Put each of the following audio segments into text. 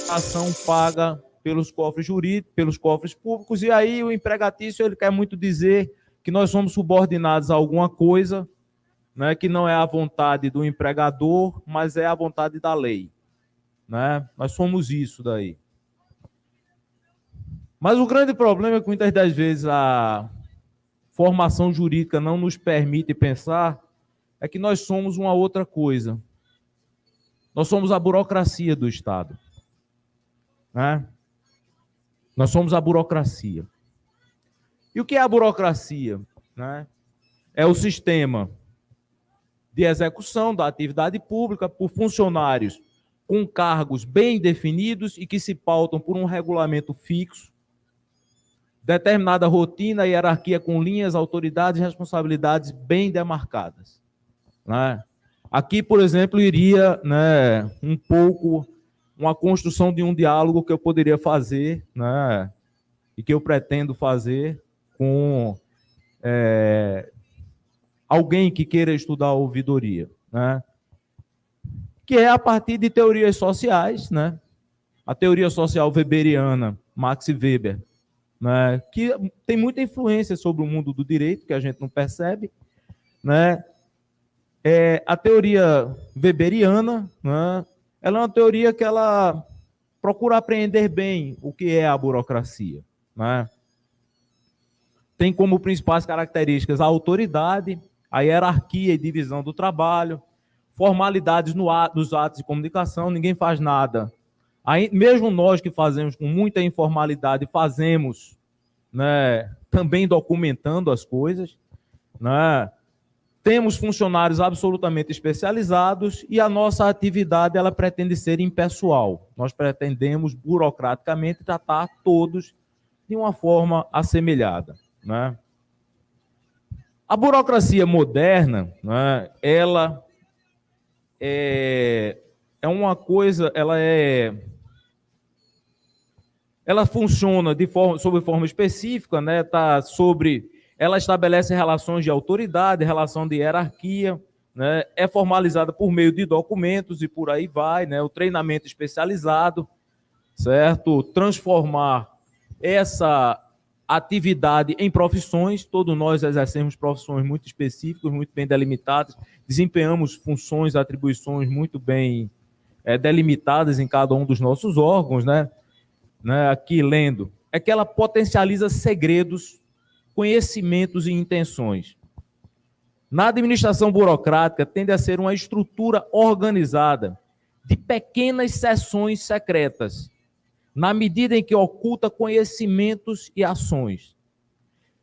Ação paga pelos cofres jurídicos, pelos cofres públicos, e aí o empregatício ele quer muito dizer que nós somos subordinados a alguma coisa, né, que não é a vontade do empregador, mas é a vontade da lei, né? Nós somos isso daí. Mas o grande problema é que muitas das vezes a formação jurídica não nos permite pensar é que nós somos uma outra coisa. Nós somos a burocracia do Estado, né? Nós somos a burocracia. E o que é a burocracia, né? É o sistema de execução da atividade pública por funcionários com cargos bem definidos e que se pautam por um regulamento fixo, determinada rotina e hierarquia com linhas, autoridades e responsabilidades bem demarcadas, né? Aqui, por exemplo, iria, né, um pouco uma construção de um diálogo que eu poderia fazer, né, e que eu pretendo fazer com alguém que queira estudar a ouvidoria, né, que é a partir de teorias sociais, né, a teoria social weberiana, Max Weber, né, que tem muita influência sobre o mundo do direito, que a gente não percebe, né. A teoria weberiana, né, ela é uma teoria que ela procura apreender bem o que é a burocracia, né. Tem como principais características a autoridade, a hierarquia e divisão do trabalho, formalidades nos atos de comunicação, ninguém faz nada. Aí, mesmo nós que fazemos com muita informalidade, fazemos, né, também documentando as coisas, né. Temos funcionários absolutamente especializados e a nossa atividade ela pretende ser impessoal. Nós pretendemos burocraticamente tratar todos de uma forma assemelhada, né? A burocracia moderna, né, ela é uma coisa, ela funciona sob forma específica, né? Ela estabelece relações de autoridade, relação de hierarquia, né? É formalizada por meio de documentos e por aí vai, né? O treinamento especializado, certo? Transformar essa atividade em profissões. Todos nós exercemos profissões muito específicas, muito bem delimitadas, desempenhamos funções, atribuições muito bem delimitadas em cada um dos nossos órgãos, né? Aqui lendo, é que ela potencializa segredos, conhecimentos e intenções. Na administração burocrática, tende a ser uma estrutura organizada de pequenas seções secretas, na medida em que oculta conhecimentos e ações.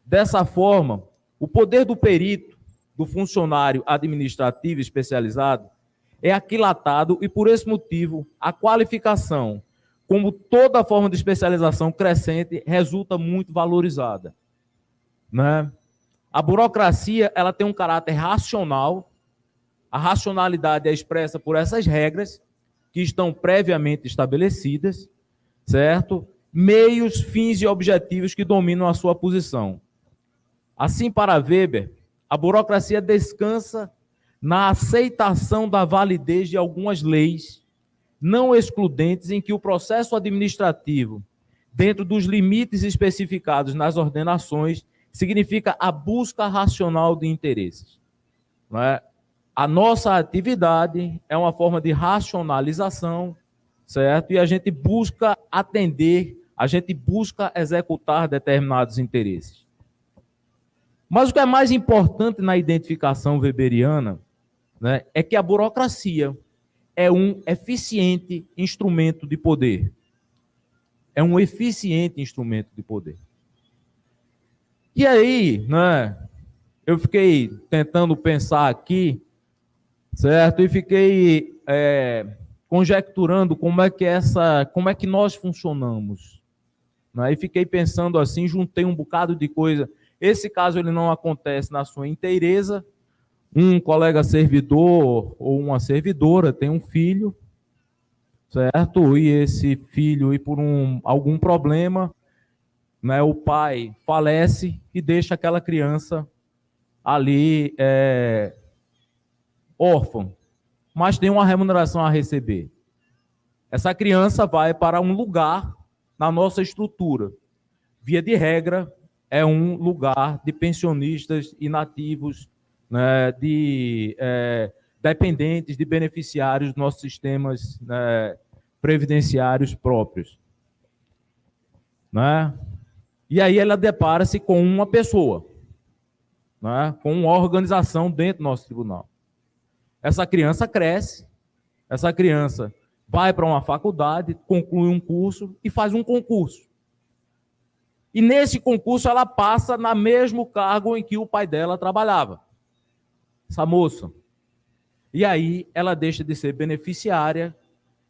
Dessa forma, o poder do perito, do funcionário administrativo especializado, é aquilatado e, por esse motivo, a qualificação, como toda forma de especialização crescente, resulta muito valorizada, né? A burocracia ela tem um caráter racional, a racionalidade é expressa por essas regras que estão previamente estabelecidas, certo? Meios, fins e objetivos que dominam a sua posição. Assim, para Weber, a burocracia descansa na aceitação da validez de algumas leis não excludentes em que o processo administrativo, dentro dos limites especificados nas ordenações, significa a busca racional de interesses, não é? A nossa atividade é uma forma de racionalização, certo? E a gente busca atender, a gente busca executar determinados interesses. Mas o que é mais importante na identificação weberiana, né, é que a burocracia é um eficiente instrumento de poder. É um eficiente instrumento de poder. E aí, né, eu fiquei tentando pensar aqui, certo? E fiquei conjecturando como é que nós funcionamos. Né? E fiquei pensando assim, juntei um bocado de coisa. Esse caso ele não acontece na sua inteireza. Um colega servidor ou uma servidora tem um filho, certo? E esse filho, e por algum problema, né, o pai falece e deixa aquela criança ali órfã, mas tem uma remuneração a receber. Essa criança vai para um lugar na nossa estrutura. Via de regra, é um lugar de pensionistas inativos, né, de dependentes, de beneficiários dos nossos sistemas, né, previdenciários próprios. Né? E aí ela depara-se com uma pessoa, né, com uma organização dentro do nosso tribunal. Essa criança cresce, essa criança vai para uma faculdade, conclui um curso e faz um concurso. E nesse concurso ela passa no mesmo cargo em que o pai dela trabalhava, essa moça. E aí ela deixa de ser beneficiária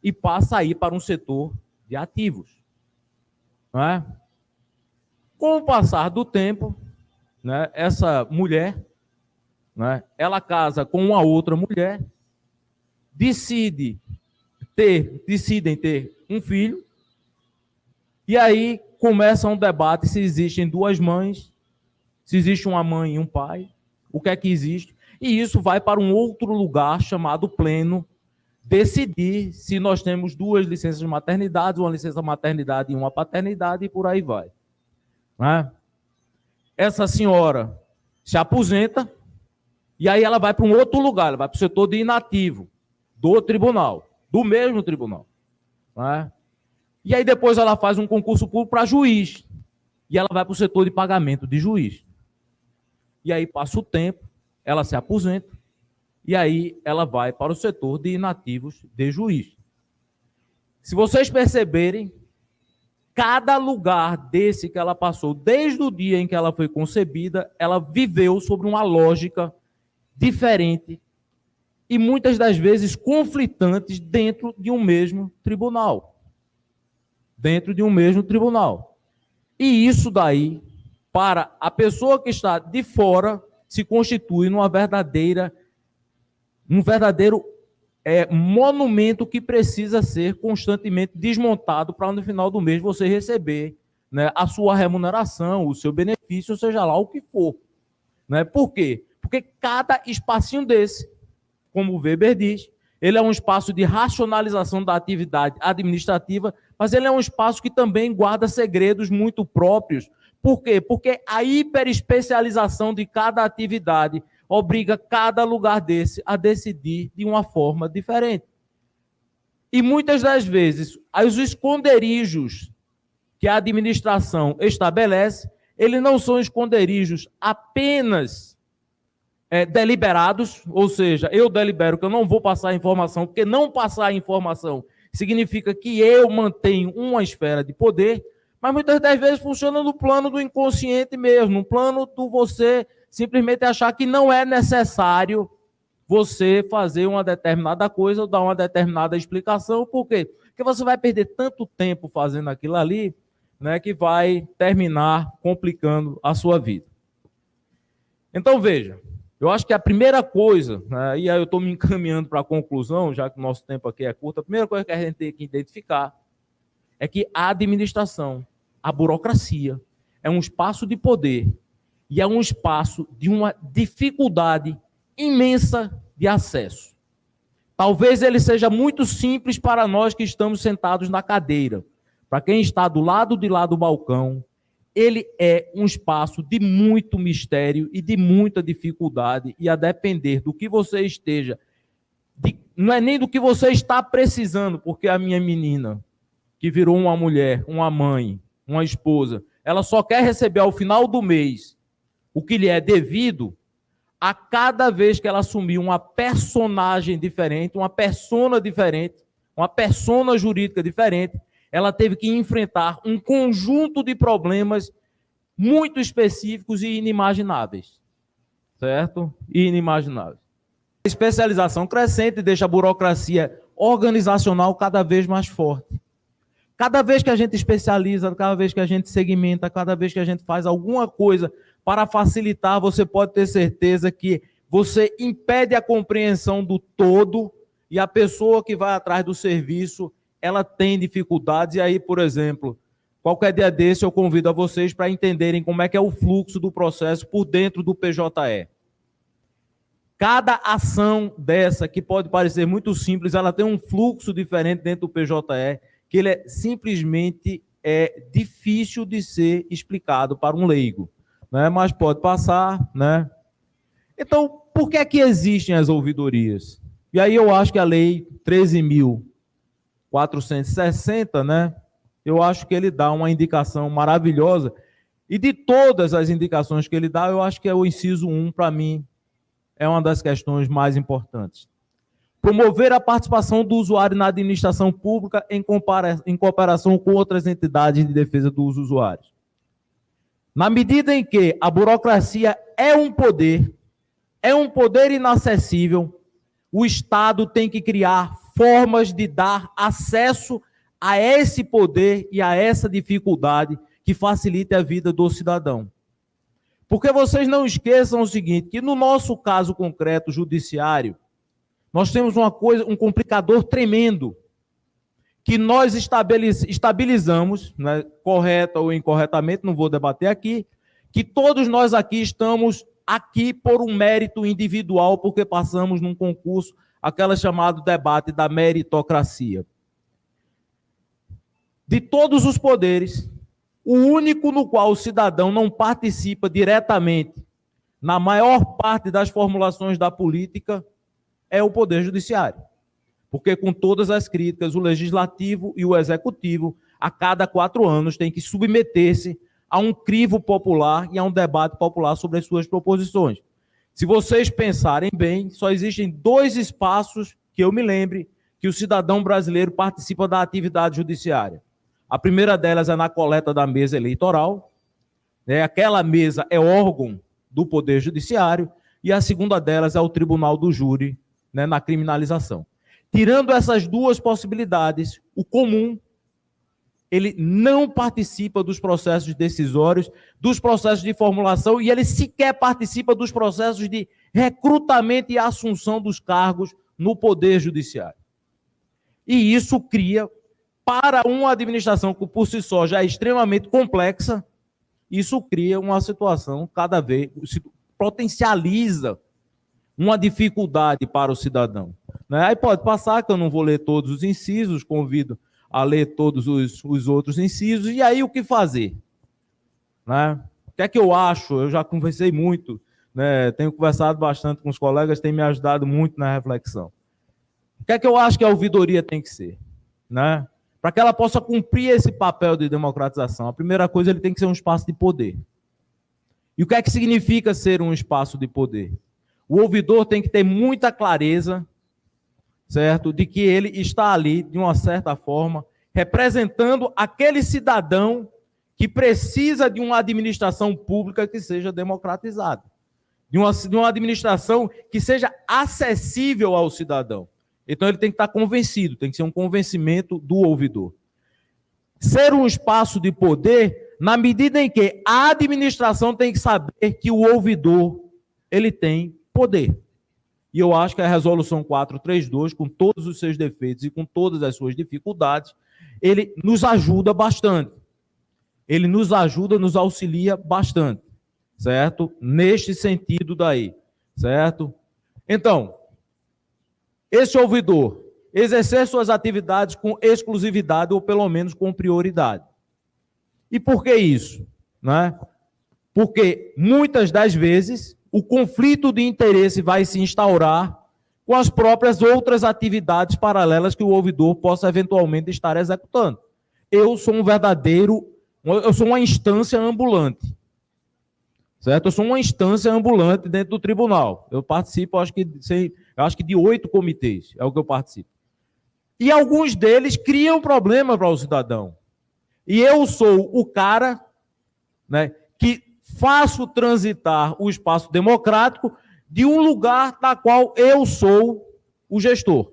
e passa a ir para um setor de ativos. Não é? Com o passar do tempo, né, essa mulher, né, ela casa com uma outra mulher, decidem ter um filho, e aí começa um debate se existem duas mães, se existe uma mãe e um pai, o que é que existe, e isso vai para um outro lugar chamado pleno, decidir se nós temos duas licenças de maternidade, uma licença maternidade e uma paternidade, e por aí vai. Né? Essa senhora se aposenta, e aí ela vai para um outro lugar, ela vai para o setor de inativo, do tribunal, do mesmo tribunal. Né? E aí depois ela faz um concurso público para juiz, e ela vai para o setor de pagamento de juiz. E aí passa o tempo, ela se aposenta, e aí ela vai para o setor de inativos de juiz. Se vocês perceberem, cada lugar desse que ela passou, desde o dia em que ela foi concebida, ela viveu sobre uma lógica diferente e muitas das vezes conflitantes dentro de um mesmo tribunal. Dentro de um mesmo tribunal. E isso daí, para a pessoa que está de fora, se constitui um verdadeiro monumento que precisa ser constantemente desmontado para no final do mês você receber, né, a sua remuneração, o seu benefício, seja lá o que for. Né? Por quê? Porque cada espacinho desse, como o Weber diz, ele é um espaço de racionalização da atividade administrativa, mas ele é um espaço que também guarda segredos muito próprios. Por quê? Porque a hiperespecialização de cada atividade obriga cada lugar desse a decidir de uma forma diferente. E muitas das vezes, os esconderijos que a administração estabelece, eles não são esconderijos apenas deliberados, ou seja, eu delibero que eu não vou passar a informação, porque não passar a informação significa que eu mantenho uma esfera de poder, mas muitas das vezes funciona no plano do inconsciente mesmo, no plano do você simplesmente achar que não é necessário você fazer uma determinada coisa ou dar uma determinada explicação. Por quê? Porque você vai perder tanto tempo fazendo aquilo ali, né, que vai terminar complicando a sua vida. Então, veja, eu acho que a primeira coisa, né, e aí eu estou me encaminhando para a conclusão, já que o nosso tempo aqui é curto, a primeira coisa que a gente tem que identificar é que a administração, a burocracia, é um espaço de poder e é um espaço de uma dificuldade imensa de acesso. Talvez ele seja muito simples para nós que estamos sentados na cadeira. Para quem está do lado de lá do balcão, ele é um espaço de muito mistério e de muita dificuldade, e a depender do que você esteja, não é nem do que você está precisando, porque a minha menina, que virou uma mulher, uma mãe, uma esposa, ela só quer receber ao final do mês o que lhe é devido, a cada vez que ela assumir uma personagem diferente, uma persona diferente, uma persona jurídica diferente, ela teve que enfrentar um conjunto de problemas muito específicos e inimagináveis. Certo? Inimagináveis. A especialização crescente deixa a burocracia organizacional cada vez mais forte. Cada vez que a gente especializa, cada vez que a gente segmenta, cada vez que a gente faz alguma coisa para facilitar, você pode ter certeza que você impede a compreensão do todo e a pessoa que vai atrás do serviço, ela tem dificuldades. E aí, por exemplo, qualquer dia desse eu convido a vocês para entenderem como é que é o fluxo do processo por dentro do PJE. Cada ação dessa, que pode parecer muito simples, ela tem um fluxo diferente dentro do PJE, que ele simplesmente difícil de ser explicado para um leigo, né? Mas pode passar, né? Então, por que é que existem as ouvidorias? E aí eu acho que a lei 13.460, né? Eu acho que ele dá uma indicação maravilhosa. E de todas as indicações que ele dá, eu acho que o inciso 1, para mim, é uma das questões mais importantes. Promover a participação do usuário na administração pública em cooperação com outras entidades de defesa dos usuários. Na medida em que a burocracia é um poder inacessível, o Estado tem que criar formas de dar acesso a esse poder e a essa dificuldade que facilite a vida do cidadão. Porque vocês não esqueçam o seguinte, que no nosso caso concreto judiciário, nós temos um complicador tremendo, que nós estabilizamos, né, correta ou incorretamente, não vou debater aqui, que todos nós aqui estamos aqui por um mérito individual, porque passamos num concurso, aquela chamado debate da meritocracia. De todos os poderes, o único no qual o cidadão não participa diretamente na maior parte das formulações da política é o Poder Judiciário. Porque, com todas as críticas, o Legislativo e o Executivo, a cada 4 anos, têm que submeter-se a um crivo popular e a um debate popular sobre as suas proposições. Se vocês pensarem bem, só existem 2 espaços que eu me lembre que o cidadão brasileiro participa da atividade judiciária. A primeira delas é na coleta da mesa eleitoral, né? Aquela mesa é órgão do Poder Judiciário, e a segunda delas é o Tribunal do Júri, né, na criminalização. Tirando essas 2 possibilidades, o comum, ele não participa dos processos decisórios, dos processos de formulação, e ele sequer participa dos processos de recrutamento e assunção dos cargos no Poder Judiciário. E isso cria, para uma administração que por si só já é extremamente complexa, isso cria uma situação cada vez, potencializa uma dificuldade para o cidadão. Né? Aí pode passar, que eu não vou ler todos os incisos, convido a ler todos os outros incisos, e aí o que fazer? Né? O que é que eu acho? Eu já conversei muito, né? Tenho conversado bastante com os colegas, tem me ajudado muito na reflexão. O que é que eu acho que a ouvidoria tem que ser? Né? Para que ela possa cumprir esse papel de democratização, a primeira coisa, ele tem que ser um espaço de poder. E o que é que significa ser um espaço de poder? O ouvidor tem que ter muita clareza, certo, de que ele está ali, de uma certa forma, representando aquele cidadão que precisa de uma administração pública que seja democratizada, de uma administração que seja acessível ao cidadão. Então ele tem que estar convencido, tem que ser um convencimento do ouvidor. Ser um espaço de poder, na medida em que a administração tem que saber que o ouvidor, ele tem poder. E eu acho que a resolução 432, com todos os seus defeitos e com todas as suas dificuldades, ele nos ajuda bastante. Ele nos ajuda, nos auxilia bastante, certo? Neste sentido daí, certo? Então, esse ouvidor exercer suas atividades com exclusividade ou pelo menos com prioridade. E por que isso? Né? Porque muitas das vezes o conflito de interesse vai se instaurar com as próprias outras atividades paralelas que o ouvidor possa eventualmente estar executando. Eu sou uma instância ambulante, certo? Eu sou uma instância ambulante dentro do tribunal. Eu participo, acho que de 8 comitês, é o que eu participo. E alguns deles criam problema para o cidadão. E eu sou o cara, né, que faço transitar o espaço democrático de um lugar da qual eu sou o gestor.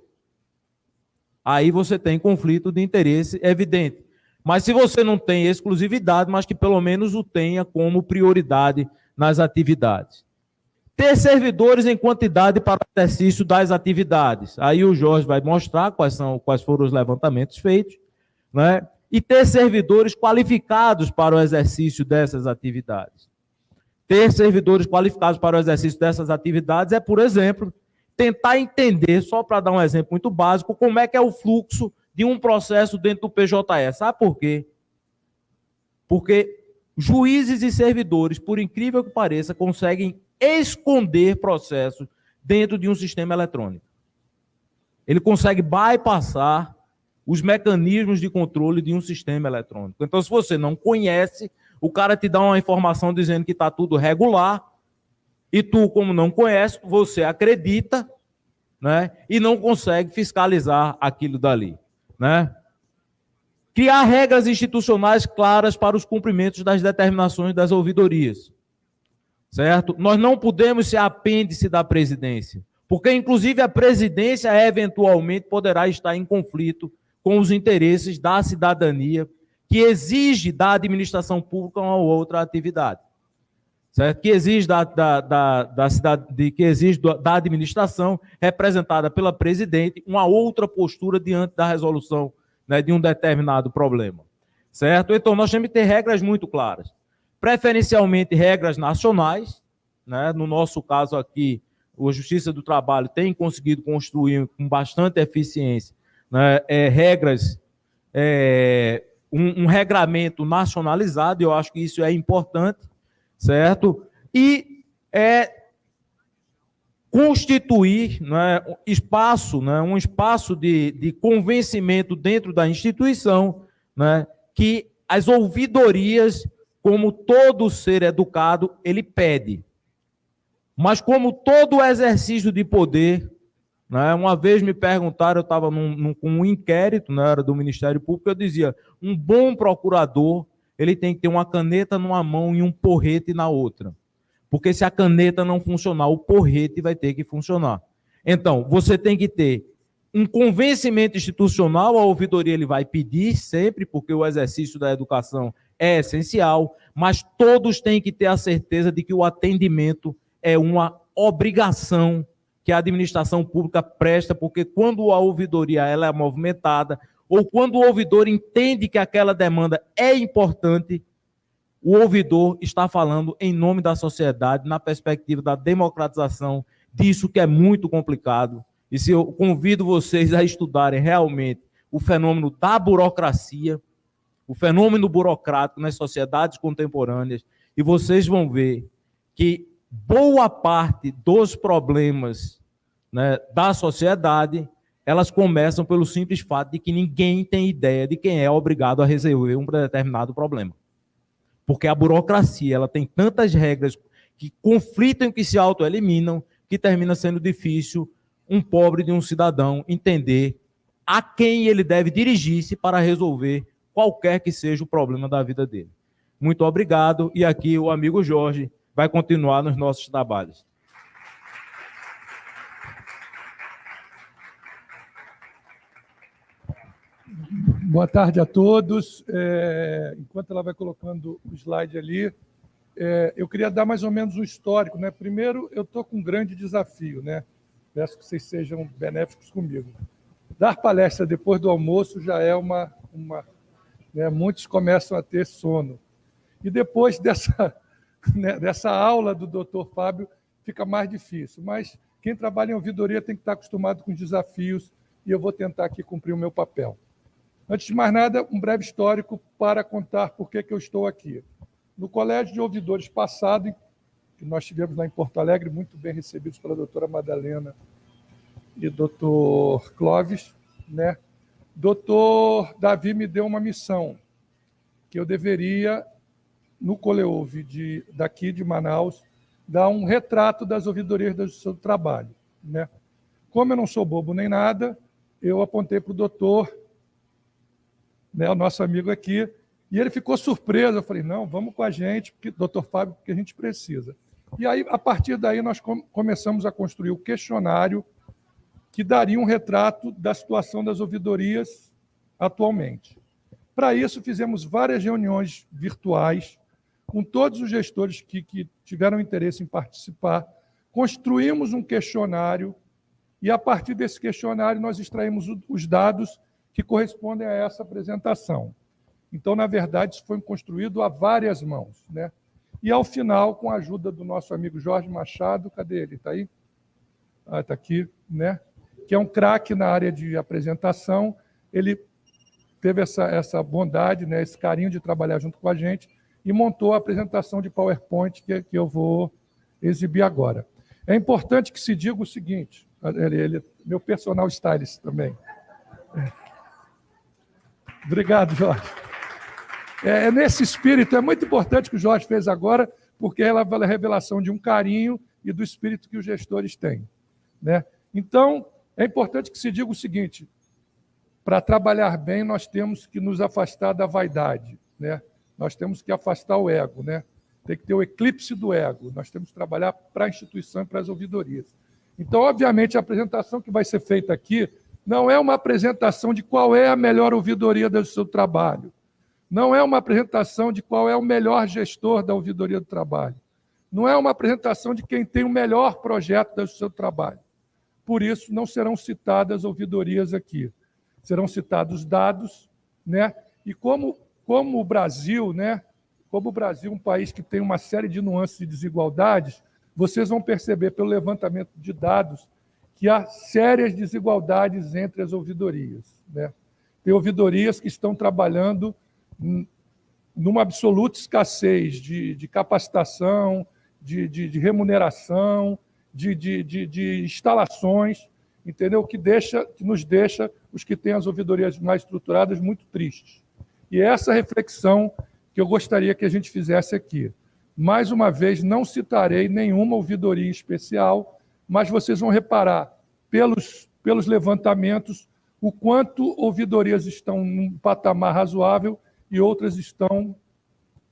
Aí você tem conflito de interesse evidente. Mas se você não tem exclusividade, mas que pelo menos o tenha como prioridade nas atividades. Ter servidores em quantidade para o exercício das atividades. Aí o Jorge vai mostrar quais foram os levantamentos feitos, né? E ter servidores qualificados para o exercício dessas atividades. ter servidores qualificados para o exercício dessas atividades é, por exemplo, tentar entender, só para dar um exemplo muito básico, como é que é o fluxo de um processo dentro do PJE. Sabe por quê? Porque juízes e servidores, por incrível que pareça, conseguem esconder processos dentro de um sistema eletrônico. Ele consegue bypassar os mecanismos de controle de um sistema eletrônico. Então, se você não conhece, o cara te dá uma informação dizendo que está tudo regular, e tu, como não conhece, você acredita, né, e não consegue fiscalizar aquilo dali, né? Criar regras institucionais claras para os cumprimentos das determinações das ouvidorias, certo? Nós não podemos ser apêndice da presidência, porque, inclusive, a presidência eventualmente poderá estar em conflito com os interesses da cidadania, que exige da administração pública uma ou outra atividade, certo? Que exige da administração, representada pela presidente, uma outra postura diante da resolução, né, de um determinado problema, certo? Então, nós temos que ter regras muito claras, preferencialmente regras nacionais, né? No nosso caso aqui, a Justiça do Trabalho tem conseguido construir com bastante eficiência, né, regras, um regramento nacionalizado, eu acho que isso é importante, certo? E constituir, né, espaço, né, um espaço de convencimento dentro da instituição, né, que as ouvidorias, como todo ser educado, ele pede. Mas como todo exercício de poder, né, uma vez me perguntaram, eu estava com um inquérito, né, era do Ministério Público, eu dizia, um bom procurador, ele tem que ter uma caneta numa mão e um porrete na outra. Porque se a caneta não funcionar, o porrete vai ter que funcionar. Então, você tem que ter um convencimento institucional, a ouvidoria ele vai pedir sempre, porque o exercício da educação é essencial, mas todos têm que ter a certeza de que o atendimento é uma obrigação que a administração pública presta, porque quando a ouvidoria ela é movimentada, ou quando o ouvidor entende que aquela demanda é importante, o ouvidor está falando em nome da sociedade, na perspectiva da democratização disso que é muito complicado. E se eu convido vocês a estudarem realmente o fenômeno da burocracia, o fenômeno burocrático nas sociedades contemporâneas, e vocês vão ver que boa parte dos problemas, né, da sociedade, elas começam pelo simples fato de que ninguém tem ideia de quem é obrigado a resolver um determinado problema. Porque a burocracia ela tem tantas regras que conflitam e que se autoeliminam, que termina sendo difícil um pobre de um cidadão entender a quem ele deve dirigir-se para resolver qualquer que seja o problema da vida dele. Muito obrigado, e aqui o amigo Jorge vai continuar nos nossos trabalhos. Boa tarde a todos. Enquanto ela vai colocando o slide ali, eu queria dar mais ou menos um histórico, né? Primeiro, eu estou com um grande desafio, né? Peço que vocês sejam benéficos comigo. Dar palestra depois do almoço já é né? Muitos começam a ter sono. E depois dessa aula do Dr. Fábio, fica mais difícil. Mas quem trabalha em ouvidoria tem que estar acostumado com os desafios, e eu vou tentar aqui cumprir o meu papel. Antes de mais nada, um breve histórico para contar por que eu estou aqui. No Colégio de Ouvidores passado, que nós tivemos lá em Porto Alegre, muito bem recebidos pela doutora Madalena e doutor Clóvis, né? Doutor Davi me deu uma missão, que eu deveria, no Coleouve daqui de Manaus, dar um retrato das ouvidorias da Justiça do Trabalho, né? Como eu não sou bobo nem nada, eu apontei para o doutor, né, o nosso amigo aqui, e ele ficou surpreso. Eu falei, não, vamos com a gente, porque, doutor Fábio, porque a gente precisa. E aí, a partir daí, nós começamos a construir o questionário que daria um retrato da situação das ouvidorias atualmente. Para isso, fizemos várias reuniões virtuais com todos os gestores que tiveram interesse em participar, construímos um questionário e, a partir desse questionário, nós extraímos os dados que correspondem a essa apresentação. Então, na verdade, isso foi construído a várias mãos, né? e, ao final, com a ajuda do nosso amigo Jorge Machado, cadê ele? Está aí? Ah, está aqui, né? Que é um craque na área de apresentação. Ele teve essa bondade, né, esse carinho de trabalhar junto com a gente e montou a apresentação de PowerPoint que eu vou exibir agora. É importante que se diga o seguinte, ele meu personal stylist também. Obrigado, Jorge. Nesse espírito, é muito importante que o Jorge fez agora, porque ela é a revelação de um carinho e do espírito que os gestores têm, né? Então, é importante que se diga o seguinte, para trabalhar bem, nós temos que nos afastar da vaidade, né? Nós temos que afastar o ego, né? Tem que ter o eclipse do ego. Nós temos que trabalhar para a instituição e para as ouvidorias. Então, obviamente, a apresentação que vai ser feita aqui não é uma apresentação de qual é a melhor ouvidoria do seu trabalho. Não é uma apresentação de qual é o melhor gestor da ouvidoria do trabalho. Não é uma apresentação de quem tem o melhor projeto do seu trabalho. Por isso, não serão citadas ouvidorias aqui. Serão citados dados, né? E como o Brasil, né? Como o Brasil é um país que tem uma série de nuances e desigualdades, vocês vão perceber pelo levantamento de dados que há sérias desigualdades entre as ouvidorias, né? Tem ouvidorias que estão trabalhando numa absoluta escassez de capacitação, de remuneração, de instalações, entendeu? Que nos deixa, os que têm as ouvidorias mais estruturadas, muito tristes. E é essa reflexão que eu gostaria que a gente fizesse aqui. Mais uma vez, não citarei nenhuma ouvidoria especial, mas vocês vão reparar, pelos levantamentos, o quanto ouvidorias estão num patamar razoável e outras estão,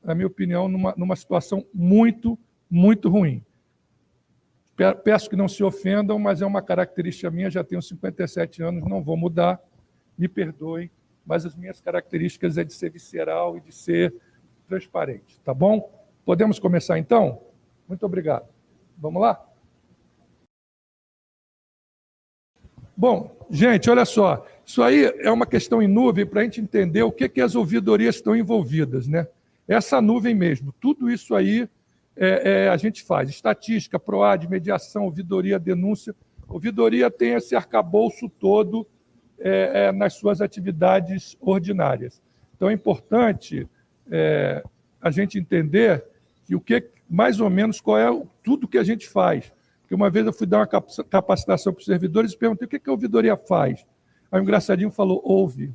na minha opinião, numa situação muito, muito ruim. Peço que não se ofendam, mas é uma característica minha, já tenho 57 anos, não vou mudar, me perdoem, mas as minhas características é de ser visceral e de ser transparente, tá bom? Podemos começar, então? Muito obrigado. Vamos lá? Bom, gente, olha só, isso aí é uma questão em nuvem para a gente entender o que as ouvidorias estão envolvidas, né? Essa nuvem mesmo, tudo isso aí a gente faz, estatística, PROAD, mediação, ouvidoria, denúncia. Ouvidoria tem esse arcabouço todo nas suas atividades ordinárias. Então, é importante a gente entender que mais ou menos qual é tudo que a gente faz. Porque uma vez eu fui dar uma capacitação para os servidores e perguntei o que a ouvidoria faz. Aí o engraçadinho falou, ouve.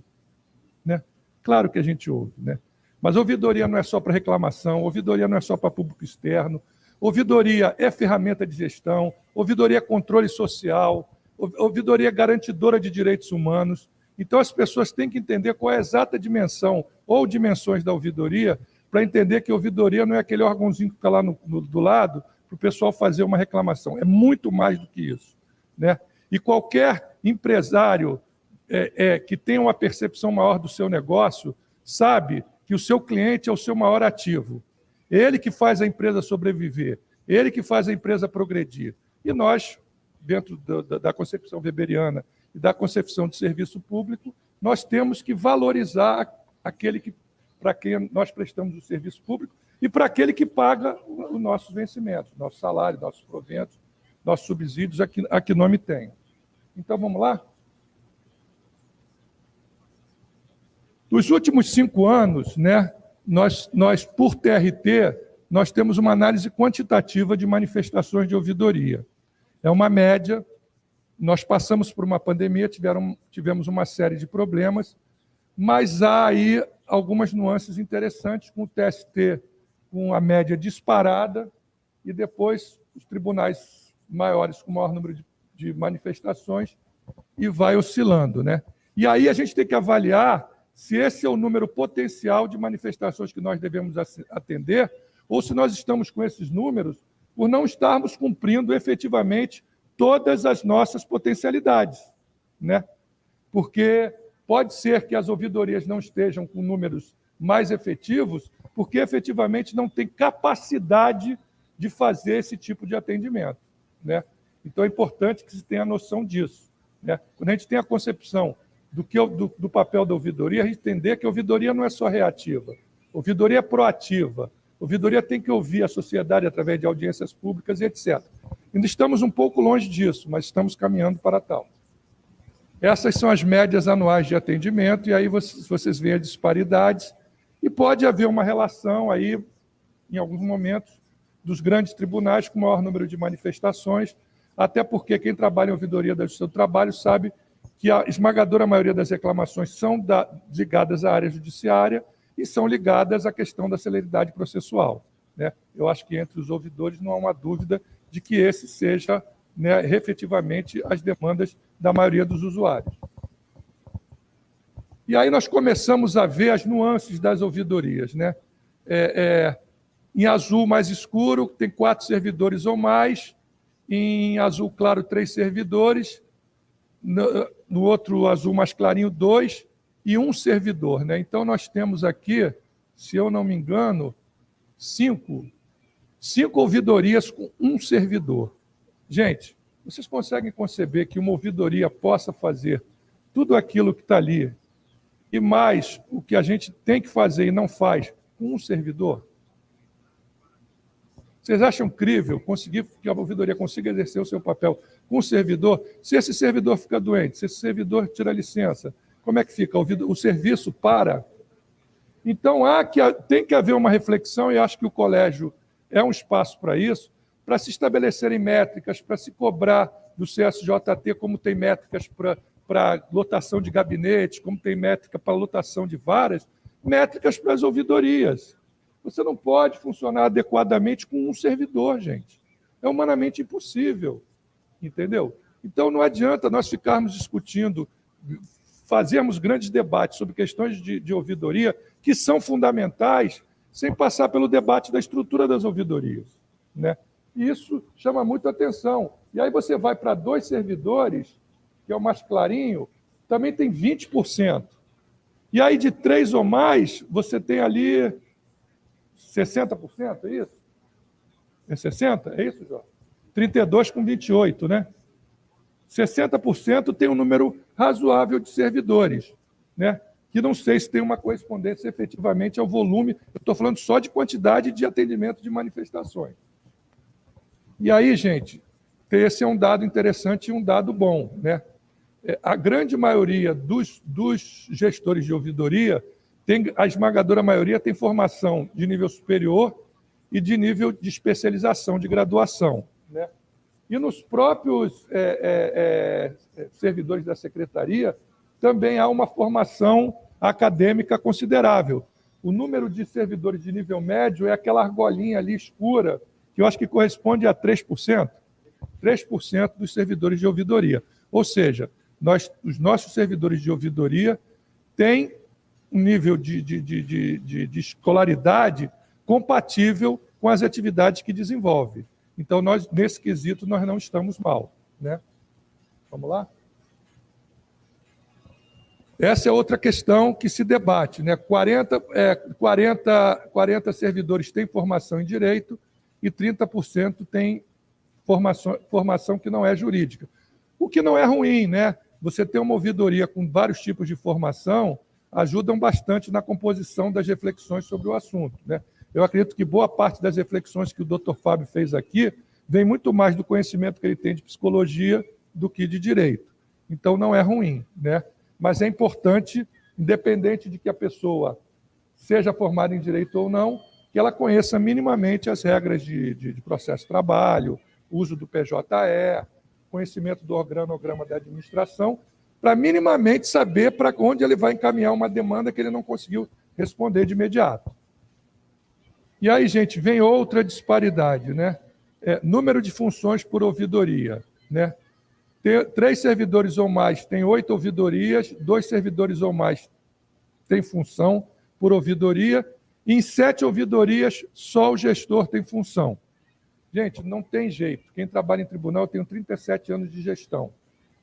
Né? Claro que a gente ouve, né? Mas ouvidoria não é só para reclamação, ouvidoria não é só para público externo, ouvidoria é ferramenta de gestão, ouvidoria é controle social, ouvidoria é garantidora de direitos humanos. Então, as pessoas têm que entender qual é a exata dimensão ou dimensões da ouvidoria para entender que a ouvidoria não é aquele órgãozinho que está lá do lado para o pessoal fazer uma reclamação. É muito mais do que isso, né? E qualquer empresário que tenha uma percepção maior do seu negócio sabe que o seu cliente é o seu maior ativo. Ele que faz a empresa sobreviver, ele que faz a empresa progredir. E nós, dentro da concepção weberiana e da concepção de serviço público, nós temos que valorizar aquele para quem nós prestamos o serviço público e para aquele que paga os nossos vencimentos, nosso salário, nossos proventos, nossos subsídios, a que nome tem. Então, vamos lá? Nos últimos 5 anos, né, nós, por TRT, nós temos uma análise quantitativa de manifestações de ouvidoria. É uma média, nós passamos por uma pandemia, tivemos uma série de problemas, mas há aí algumas nuances interessantes com o TST, com a média disparada, e depois os tribunais maiores com o maior número de manifestações, e vai oscilando, né? E aí a gente tem que avaliar se esse é o número potencial de manifestações que nós devemos atender, ou se nós estamos com esses números por não estarmos cumprindo efetivamente todas as nossas potencialidades, né? Porque pode ser que as ouvidorias não estejam com números mais efetivos, porque efetivamente não tem capacidade de fazer esse tipo de atendimento, né? Então é importante que se tenha noção disso, né? Quando a gente tem a concepção do papel da ouvidoria, a gente entender que a ouvidoria não é só reativa, a ouvidoria é proativa. A ouvidoria tem que ouvir a sociedade através de audiências públicas e etc. Ainda estamos um pouco longe disso, mas estamos caminhando para tal. Essas são as médias anuais de atendimento, e aí vocês veem as disparidades, e pode haver uma relação aí, em alguns momentos, dos grandes tribunais com maior número de manifestações, até porque quem trabalha em ouvidoria da Justiça do Trabalho sabe que a esmagadora maioria das reclamações são ligadas à área judiciária e são ligadas à questão da celeridade processual, né? Eu acho que entre os ouvidores não há uma dúvida de que esse seja, né, efetivamente as demandas da maioria dos usuários. E aí nós começamos a ver as nuances das ouvidorias, né? Em azul mais escuro, tem 4 servidores ou mais, em azul claro, 3 servidores, no outro azul mais clarinho, 2, e 1 servidor, né? Então, nós temos aqui, se eu não me engano, 5 ouvidorias com 1 servidor. Gente, vocês conseguem conceber que uma ouvidoria possa fazer tudo aquilo que está ali, e mais o que a gente tem que fazer e não faz, com 1 servidor? Vocês acham crível conseguir que a ouvidoria consiga exercer o seu papel com o servidor? Se esse servidor fica doente, se esse servidor tira licença, como é que fica? O serviço para? Então, tem que haver uma reflexão, e acho que o colégio é um espaço para isso, para se estabelecerem métricas, para se cobrar do CSJT, como tem métricas para lotação de gabinetes, como tem métrica para lotação de varas, métricas para as ouvidorias. Você não pode funcionar adequadamente com 1 servidor, gente. É humanamente impossível, entendeu? Então, não adianta nós ficarmos discutindo, fazermos grandes debates sobre questões de ouvidoria, que são fundamentais, sem passar pelo debate da estrutura das ouvidorias, né? E isso chama muito atenção. E aí você vai para 2 servidores, que é o mais clarinho, também tem 20%. E aí, de 3 ou mais, você tem ali 60%, é isso? É 60%? É isso, Jorge? 32 com 28, né? 60% tem um número razoável de servidores, né? Que não sei se tem uma correspondência efetivamente ao volume, eu estou falando só de quantidade de atendimento de manifestações. E aí, gente, esse é um dado interessante e um dado bom, né? A grande maioria dos gestores de ouvidoria, a esmagadora maioria tem formação de nível superior e de nível de especialização, de graduação, né? E nos próprios servidores da secretaria também há uma formação acadêmica considerável. O número de servidores de nível médio é aquela argolinha ali escura, que eu acho que corresponde a 3%. 3% dos servidores de ouvidoria. Ou seja, os nossos servidores de ouvidoria têm um nível de escolaridade compatível com as atividades que desenvolve. Então, nesse quesito, nós não estamos mal, né? Vamos lá? Essa é outra questão que se debate, né? 40 servidores têm formação em direito e 30% têm formação que não é jurídica. O que não é ruim, né? Você ter uma ouvidoria com vários tipos de formação ajudam bastante na composição das reflexões sobre o assunto, né? Eu acredito que boa parte das reflexões que o Dr. Fábio fez aqui vem muito mais do conhecimento que ele tem de psicologia do que de direito. Então, não é ruim, né? Mas é importante, independente de que a pessoa seja formada em direito ou não, que ela conheça minimamente as regras de processo de trabalho, uso do PJE, conhecimento do organograma da administração, para minimamente saber para onde ele vai encaminhar uma demanda que ele não conseguiu responder de imediato. E aí, gente, vem outra disparidade, né? Número de funções por ouvidoria, né? 3 servidores ou mais tem 8 ouvidorias, 2 servidores ou mais tem função por ouvidoria, e em 7 ouvidorias só o gestor tem função. Gente, não tem jeito. Quem trabalha em tribunal, eu tenho 37 anos de gestão,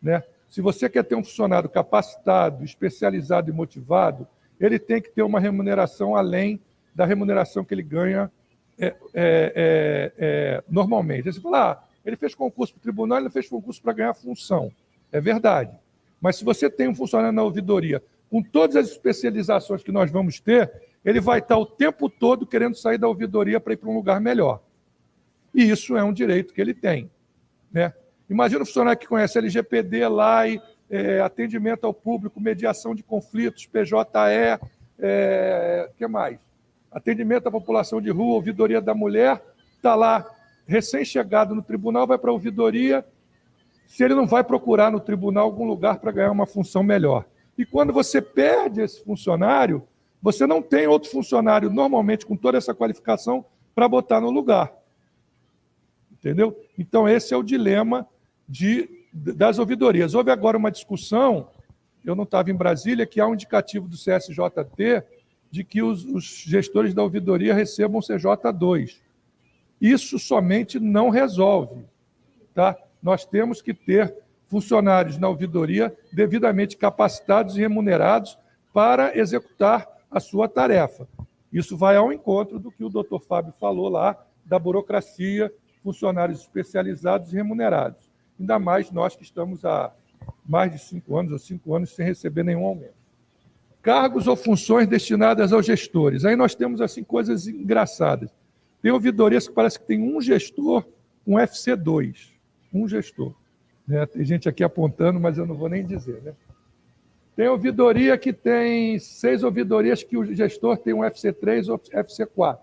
né? Se você quer ter um funcionário capacitado, especializado e motivado, ele tem que ter uma remuneração além da remuneração que ele ganha normalmente. Aí você fala, ele fez concurso para o tribunal, ele fez concurso para ganhar função. É verdade. Mas se você tem um funcionário na ouvidoria, com todas as especializações que nós vamos ter, ele vai estar o tempo todo querendo sair da ouvidoria para ir para um lugar melhor. E isso é um direito que ele tem, né? Imagina um funcionário que conhece LGPD, LAI, atendimento ao público, mediação de conflitos, PJE, que mais? Atendimento à população de rua, ouvidoria da mulher, está lá, recém-chegado no tribunal, vai para a ouvidoria, se ele não vai procurar no tribunal algum lugar para ganhar uma função melhor. E quando você perde esse funcionário, você não tem outro funcionário, normalmente, com toda essa qualificação, para botar no lugar. Entendeu? Então, esse é o dilema das ouvidorias. Houve agora uma discussão, eu não estava em Brasília, que há um indicativo do CSJT de que os gestores da ouvidoria recebam CJ2. Isso somente não resolve, tá? Nós temos que ter funcionários na ouvidoria devidamente capacitados e remunerados para executar a sua tarefa. Isso vai ao encontro do que o doutor Fábio falou lá, da burocracia, funcionários especializados e remunerados. Ainda mais nós que estamos há mais de 5 anos ou 5 anos sem receber nenhum aumento. Cargos ou funções destinadas aos gestores. Aí nós temos assim, coisas engraçadas. Tem ouvidorias que parece que tem um gestor, um FC2. Um gestor. Né? Tem gente aqui apontando, mas eu não vou nem dizer. Né? Tem ouvidoria que tem 6 ouvidorias que o gestor tem um FC3 ou FC4.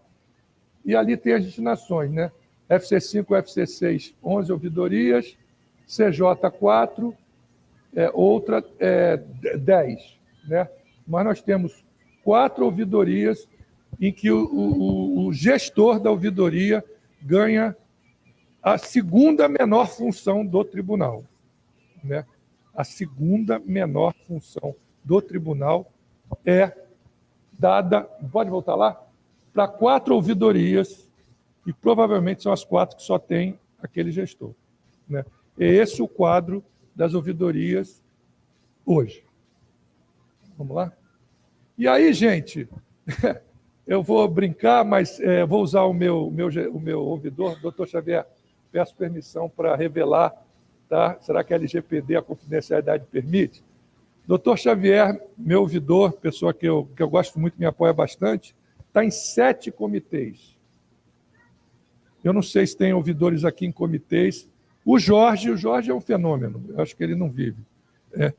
E ali tem as destinações, né? FC5, FC6, 11 ouvidorias, CJ4, outra 10. Né? Mas nós temos 4 ouvidorias em que o gestor da ouvidoria ganha a segunda menor função do tribunal. Né? A segunda menor função do tribunal é dada, pode voltar lá? Para 4 ouvidorias, e provavelmente são as 4 que só tem aquele gestor. Né? É esse o quadro das ouvidorias hoje. Vamos lá? E aí, gente, eu vou brincar, mas vou usar o meu ouvidor, doutor Xavier, peço permissão para revelar, tá? Será que a LGPD, a confidencialidade permite? Doutor Xavier, meu ouvidor, pessoa que eu gosto muito, me apoia bastante, está em 7 comitês. Eu não sei se tem ouvidores aqui em comitês. O Jorge é um fenômeno, eu acho que ele não vive.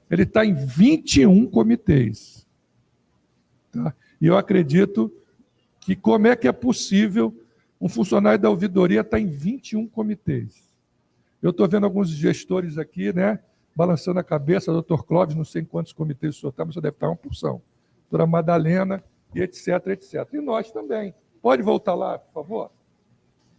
Ele está em 21 comitês. Tá? E eu acredito que como é que é possível um funcionário da ouvidoria estar em 21 comitês. Eu estou vendo alguns gestores aqui, né, balançando a cabeça, doutor Clóvis, não sei em quantos comitês o senhor está, mas o senhor deve estar uma porção. Doutora Madalena, e etc, etc. E nós também. Pode voltar lá, por favor?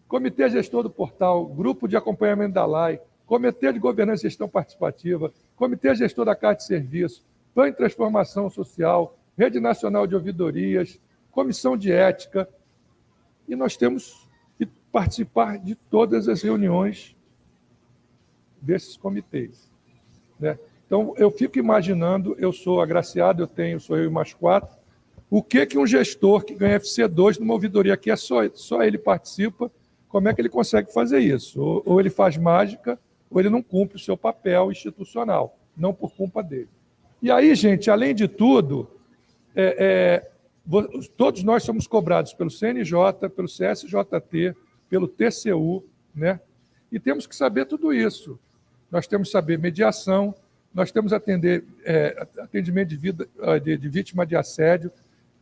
Comitê Gestor do Portal, Grupo de Acompanhamento da LAI, Comitê de Governança e Gestão Participativa, Comitê Gestor da Carta de Serviço, Plano de Transformação Social, Rede Nacional de Ouvidorias, Comissão de Ética, e nós temos que participar de todas as reuniões desses comitês. Né? Então, eu fico imaginando, eu sou agraciado, sou eu e mais 4, o que um gestor que ganha FC2 numa ouvidoria que só ele participa, como é que ele consegue fazer isso? Ou ele faz mágica, ou ele não cumpre o seu papel institucional, não por culpa dele. E aí, gente, além de tudo, todos nós somos cobrados pelo CNJ, pelo CSJT, pelo TCU, né? E temos que saber tudo isso. Nós temos que saber mediação, nós temos que atender atendimento de vítima de assédio.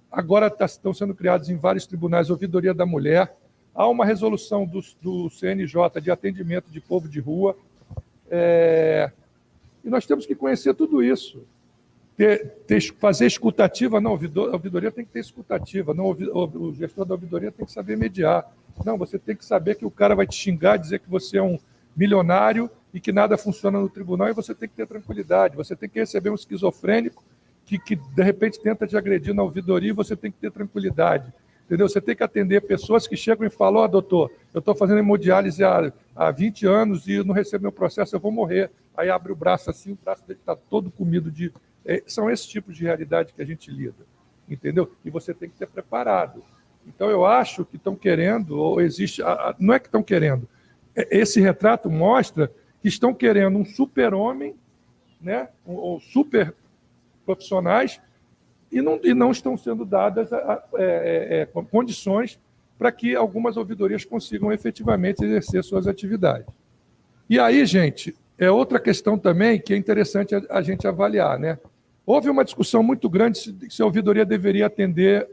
Agora estão sendo criados em vários tribunais ouvidoria da mulher. Há uma resolução do CNJ de atendimento de povo de rua. E nós temos que conhecer tudo isso. Fazer escutativa, não, a ouvidoria tem que ter escutativa, não, o gestor da ouvidoria tem que saber mediar. Não, você tem que saber que o cara vai te xingar, dizer que você é um milionário e que nada funciona no tribunal, e você tem que ter tranquilidade. Você tem que receber um esquizofrênico que de repente tenta te agredir na ouvidoria, e você tem que ter tranquilidade. Entendeu? Você tem que atender pessoas que chegam e falam: doutor, eu estou fazendo hemodiálise há 20 anos e não recebo meu processo, eu vou morrer. Aí abre o braço assim, o braço dele está todo comido de... São esses tipos de realidade que a gente lida. Entendeu? E você tem que ter preparado. Então, eu acho que estão querendo, ou existe... Não é que estão querendo. Esse retrato mostra que estão querendo um super-homem, né? Ou super profissionais e não estão sendo dadas condições para que algumas ouvidorias consigam efetivamente exercer suas atividades. E aí, gente, é outra questão também que é interessante a gente avaliar, né? Houve uma discussão muito grande se a ouvidoria deveria atender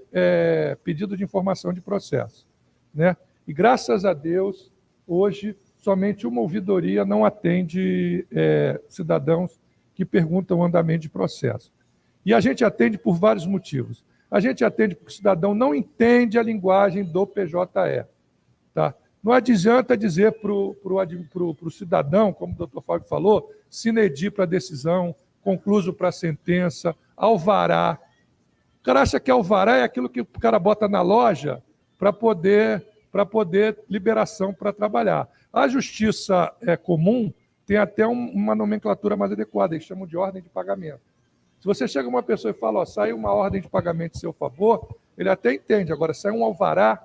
pedido de informação de processo, né? E, graças a Deus, hoje, somente uma ouvidoria não atende cidadãos que perguntam o andamento de processo. E a gente atende por vários motivos. A gente atende porque o cidadão não entende a linguagem do PJE. Tá? Não adianta dizer para o cidadão, como o doutor Fábio falou, sine die para a decisão, concluso para a sentença, alvará. O cara acha que alvará é aquilo que o cara bota na loja para poder liberação para trabalhar. A justiça comum tem até uma nomenclatura mais adequada, eles chamam de ordem de pagamento. Se você chega uma pessoa e fala, sai uma ordem de pagamento em seu favor, ele até entende. Agora, sai um alvará,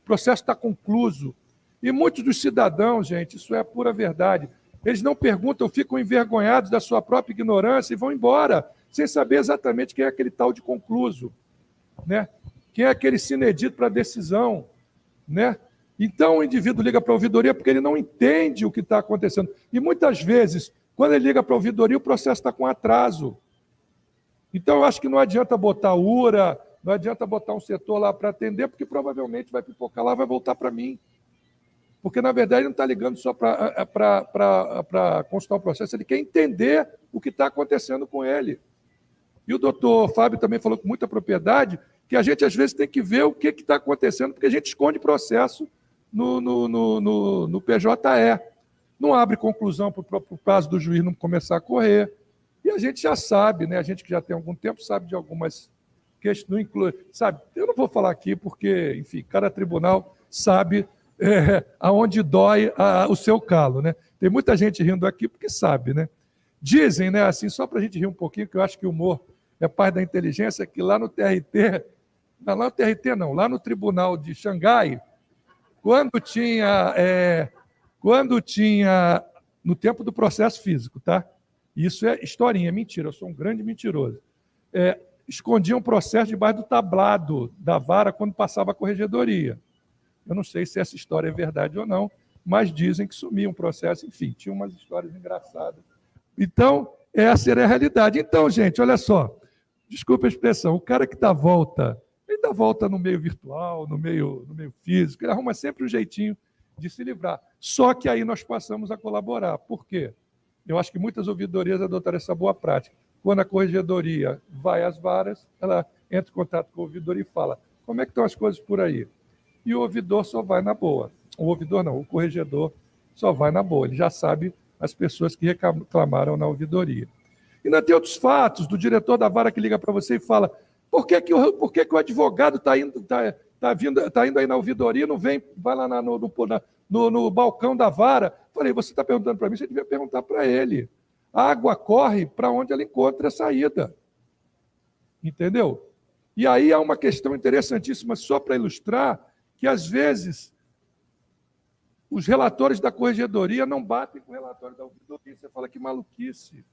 o processo está concluso. E muitos dos cidadãos, gente, isso é pura verdade, eles não perguntam, ficam envergonhados da sua própria ignorância e vão embora, sem saber exatamente quem é aquele tal de concluso, né? Quem é aquele sine die para a decisão, né? Então, o indivíduo liga para a ouvidoria porque ele não entende o que está acontecendo. E, muitas vezes, quando ele liga para a ouvidoria, o processo está com atraso. Então, eu acho que não adianta botar URA, não adianta botar um setor lá para atender, porque provavelmente vai pipocar lá e vai voltar para mim. Porque, na verdade, ele não está ligando só para consultar o processo, ele quer entender o que está acontecendo com ele. E o doutor Fábio também falou com muita propriedade que a gente, às vezes, tem que ver o que está acontecendo, porque a gente esconde processo no PJE. Não abre conclusão para o prazo do juiz não começar a correr. E a gente já sabe, né? A gente que já tem algum tempo sabe de algumas questões, não inclui, sabe? Eu não vou falar aqui porque, enfim, cada tribunal sabe aonde dói o seu calo, né? Tem muita gente rindo aqui porque sabe, né? Dizem, né? Assim, só para a gente rir um pouquinho, que eu acho que o humor é parte da inteligência, que lá no TRT, não, lá no TRT não, lá no Tribunal de Xangai, quando tinha no tempo do processo físico, tá? Isso é historinha, é mentira, eu sou um grande mentiroso. Escondiam um processo debaixo do tablado da vara quando passava a corregedoria. Eu não sei se essa história é verdade ou não, mas dizem que sumia um processo, enfim, tinha umas histórias engraçadas. Então, essa era a realidade. Então, gente, olha só, desculpa a expressão, o cara que dá volta, ele dá volta no meio virtual, no meio físico, ele arruma sempre um jeitinho de se livrar. Só que aí nós passamos a colaborar. Por quê? Eu acho que muitas ouvidorias adotaram essa boa prática. Quando a corregedoria vai às varas, ela entra em contato com a ouvidoria e fala, como é que estão as coisas por aí? E o ouvidor só vai na boa. O ouvidor não, o corregedor só vai na boa. Ele já sabe as pessoas que reclamaram na ouvidoria. E ainda tem outros fatos, do diretor da vara que liga para você e fala, por que o advogado está indo aí na ouvidoria, não vem, vai lá no balcão da vara? Falei, você está perguntando para mim, você devia perguntar para ele. A água corre para onde ela encontra a saída. Entendeu? E aí há uma questão interessantíssima, só para ilustrar, que às vezes os relatores da corregedoria não batem com o relatório da ouvidoria. Você fala que maluquice.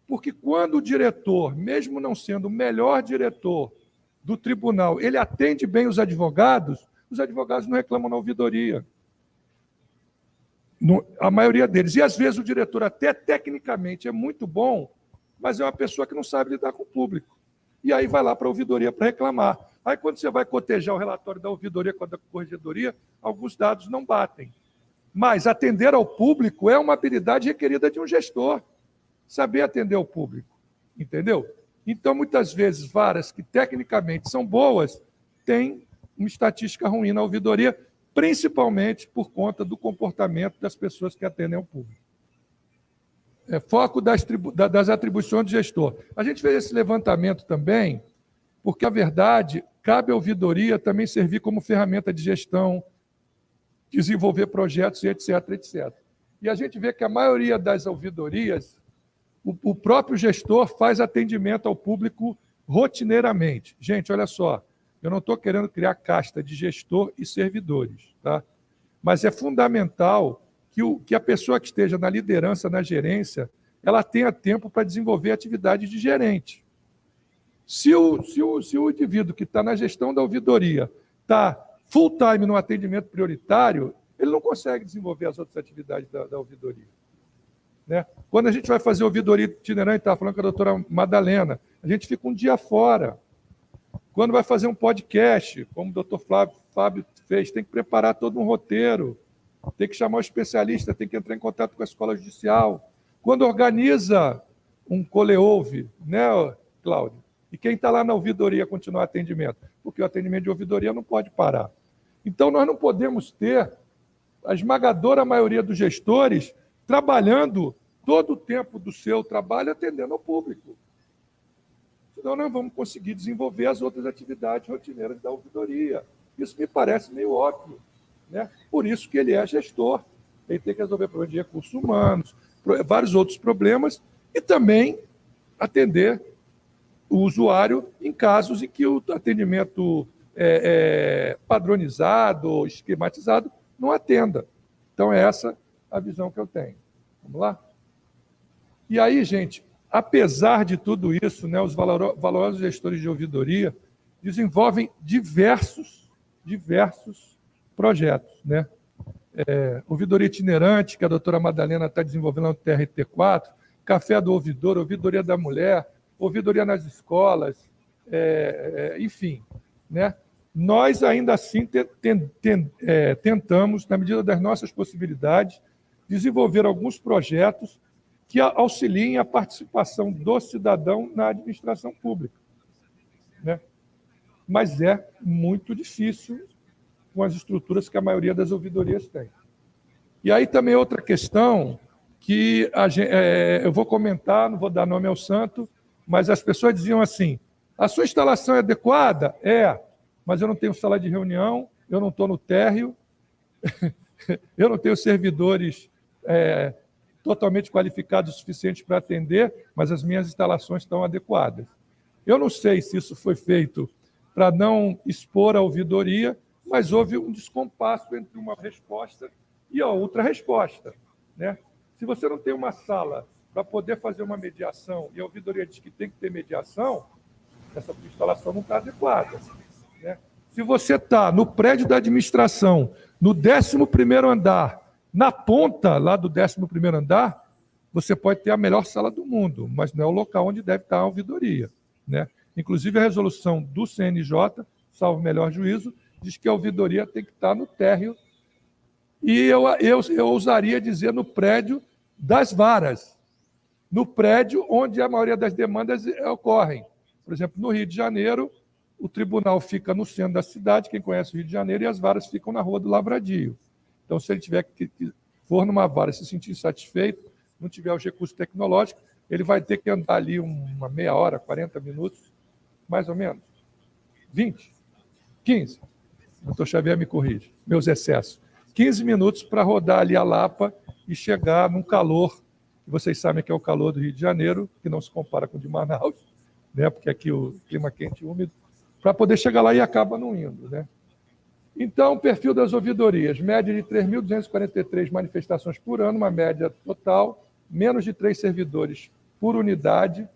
Porque quando o diretor, mesmo não sendo o melhor diretor do tribunal, ele atende bem os advogados não reclamam na ouvidoria. A maioria deles. E, às vezes, o diretor, até tecnicamente, é muito bom, mas é uma pessoa que não sabe lidar com o público. E aí vai lá para a ouvidoria para reclamar. Aí, quando você vai cotejar o relatório da ouvidoria com a da corregedoria, alguns dados não batem. Mas atender ao público é uma habilidade requerida de um gestor. Saber atender ao público. Entendeu? Então, muitas vezes, varas que tecnicamente são boas têm uma estatística ruim na ouvidoria, principalmente por conta do comportamento das pessoas que atendem ao público. Foco das atribuições do gestor. A gente fez esse levantamento também, porque, na verdade, cabe à ouvidoria também servir como ferramenta de gestão, desenvolver projetos, e etc, etc. E a gente vê que a maioria das ouvidorias, o próprio gestor faz atendimento ao público rotineiramente. Gente, olha só, eu não estou querendo criar casta de gestor e servidores, tá? Mas é fundamental que a pessoa que esteja na liderança, na gerência, ela tenha tempo para desenvolver atividade de gerente. Se o indivíduo que está na gestão da ouvidoria está full time no atendimento prioritário, ele não consegue desenvolver as outras atividades da ouvidoria. Né? Quando a gente vai fazer ouvidoria itinerante, estava falando com a doutora Madalena, a gente fica um dia fora. Quando vai fazer um podcast, como o doutor Fábio fez, tem que preparar todo um roteiro, tem que chamar o especialista, tem que entrar em contato com a escola judicial. Quando organiza um coleouve, né, Cláudio? E quem está lá na ouvidoria continuar atendimento? Porque o atendimento de ouvidoria não pode parar. Então, nós não podemos ter a esmagadora maioria dos gestores trabalhando todo o tempo do seu trabalho atendendo ao público. Senão, nós vamos conseguir desenvolver as outras atividades rotineiras da ouvidoria. Isso me parece meio óbvio. Né? Por isso que ele é gestor. Ele tem que resolver problemas de recursos humanos, vários outros problemas, e também atender o usuário em casos em que o atendimento padronizado ou esquematizado não atenda. Então, é essa a visão que eu tenho. Vamos lá? E aí, gente, apesar de tudo isso, né, os valorosos gestores de ouvidoria desenvolvem diversos projetos. Né? Ouvidoria itinerante, que a doutora Madalena está desenvolvendo no TRT4, Café do Ouvidor, Ouvidoria da Mulher, ouvidoria nas escolas, enfim. Né? Nós, ainda assim, tentamos, na medida das nossas possibilidades, desenvolver alguns projetos que auxiliem a participação do cidadão na administração pública. Né? Mas é muito difícil com as estruturas que a maioria das ouvidorias tem. E aí também outra questão que eu vou comentar, não vou dar nome ao santo, mas as pessoas diziam assim, a sua instalação é adequada? Mas eu não tenho sala de reunião, eu não estou no térreo, eu não tenho servidores totalmente qualificados o suficiente para atender, mas as minhas instalações estão adequadas. Eu não sei se isso foi feito para não expor a ouvidoria, mas houve um descompasso entre uma resposta e a outra resposta. Né? Se você não tem uma sala para poder fazer uma mediação e a ouvidoria diz que tem que ter mediação, essa instalação não está adequada. Né? Se você está no prédio da administração, no 11º andar, na ponta lá do 11º andar, você pode ter a melhor sala do mundo, mas não é o local onde deve estar a ouvidoria. Né? Inclusive, a resolução do CNJ, salvo melhor juízo, diz que a ouvidoria tem que estar no térreo e eu ousaria dizer no prédio das varas, no prédio onde a maioria das demandas ocorrem. Por exemplo, no Rio de Janeiro, o tribunal fica no centro da cidade, quem conhece o Rio de Janeiro, e as varas ficam na Rua do Lavradio. Então, se ele tiver que for numa vara e se sentir insatisfeito, não tiver os recursos tecnológicos, ele vai ter que andar ali uma meia hora, 40 minutos, mais ou menos, 20, 15. O doutor Xavier me corrige, meus excessos. 15 minutos para rodar ali a Lapa e chegar num calor, que vocês sabem que é o calor do Rio de Janeiro, que não se compara com o de Manaus, né? Porque aqui o clima quente e úmido, para poder chegar lá e acaba não indo. Né? Então, o perfil das ouvidorias, média de 3.243 manifestações por ano, uma média total, menos de 3 servidores por unidade,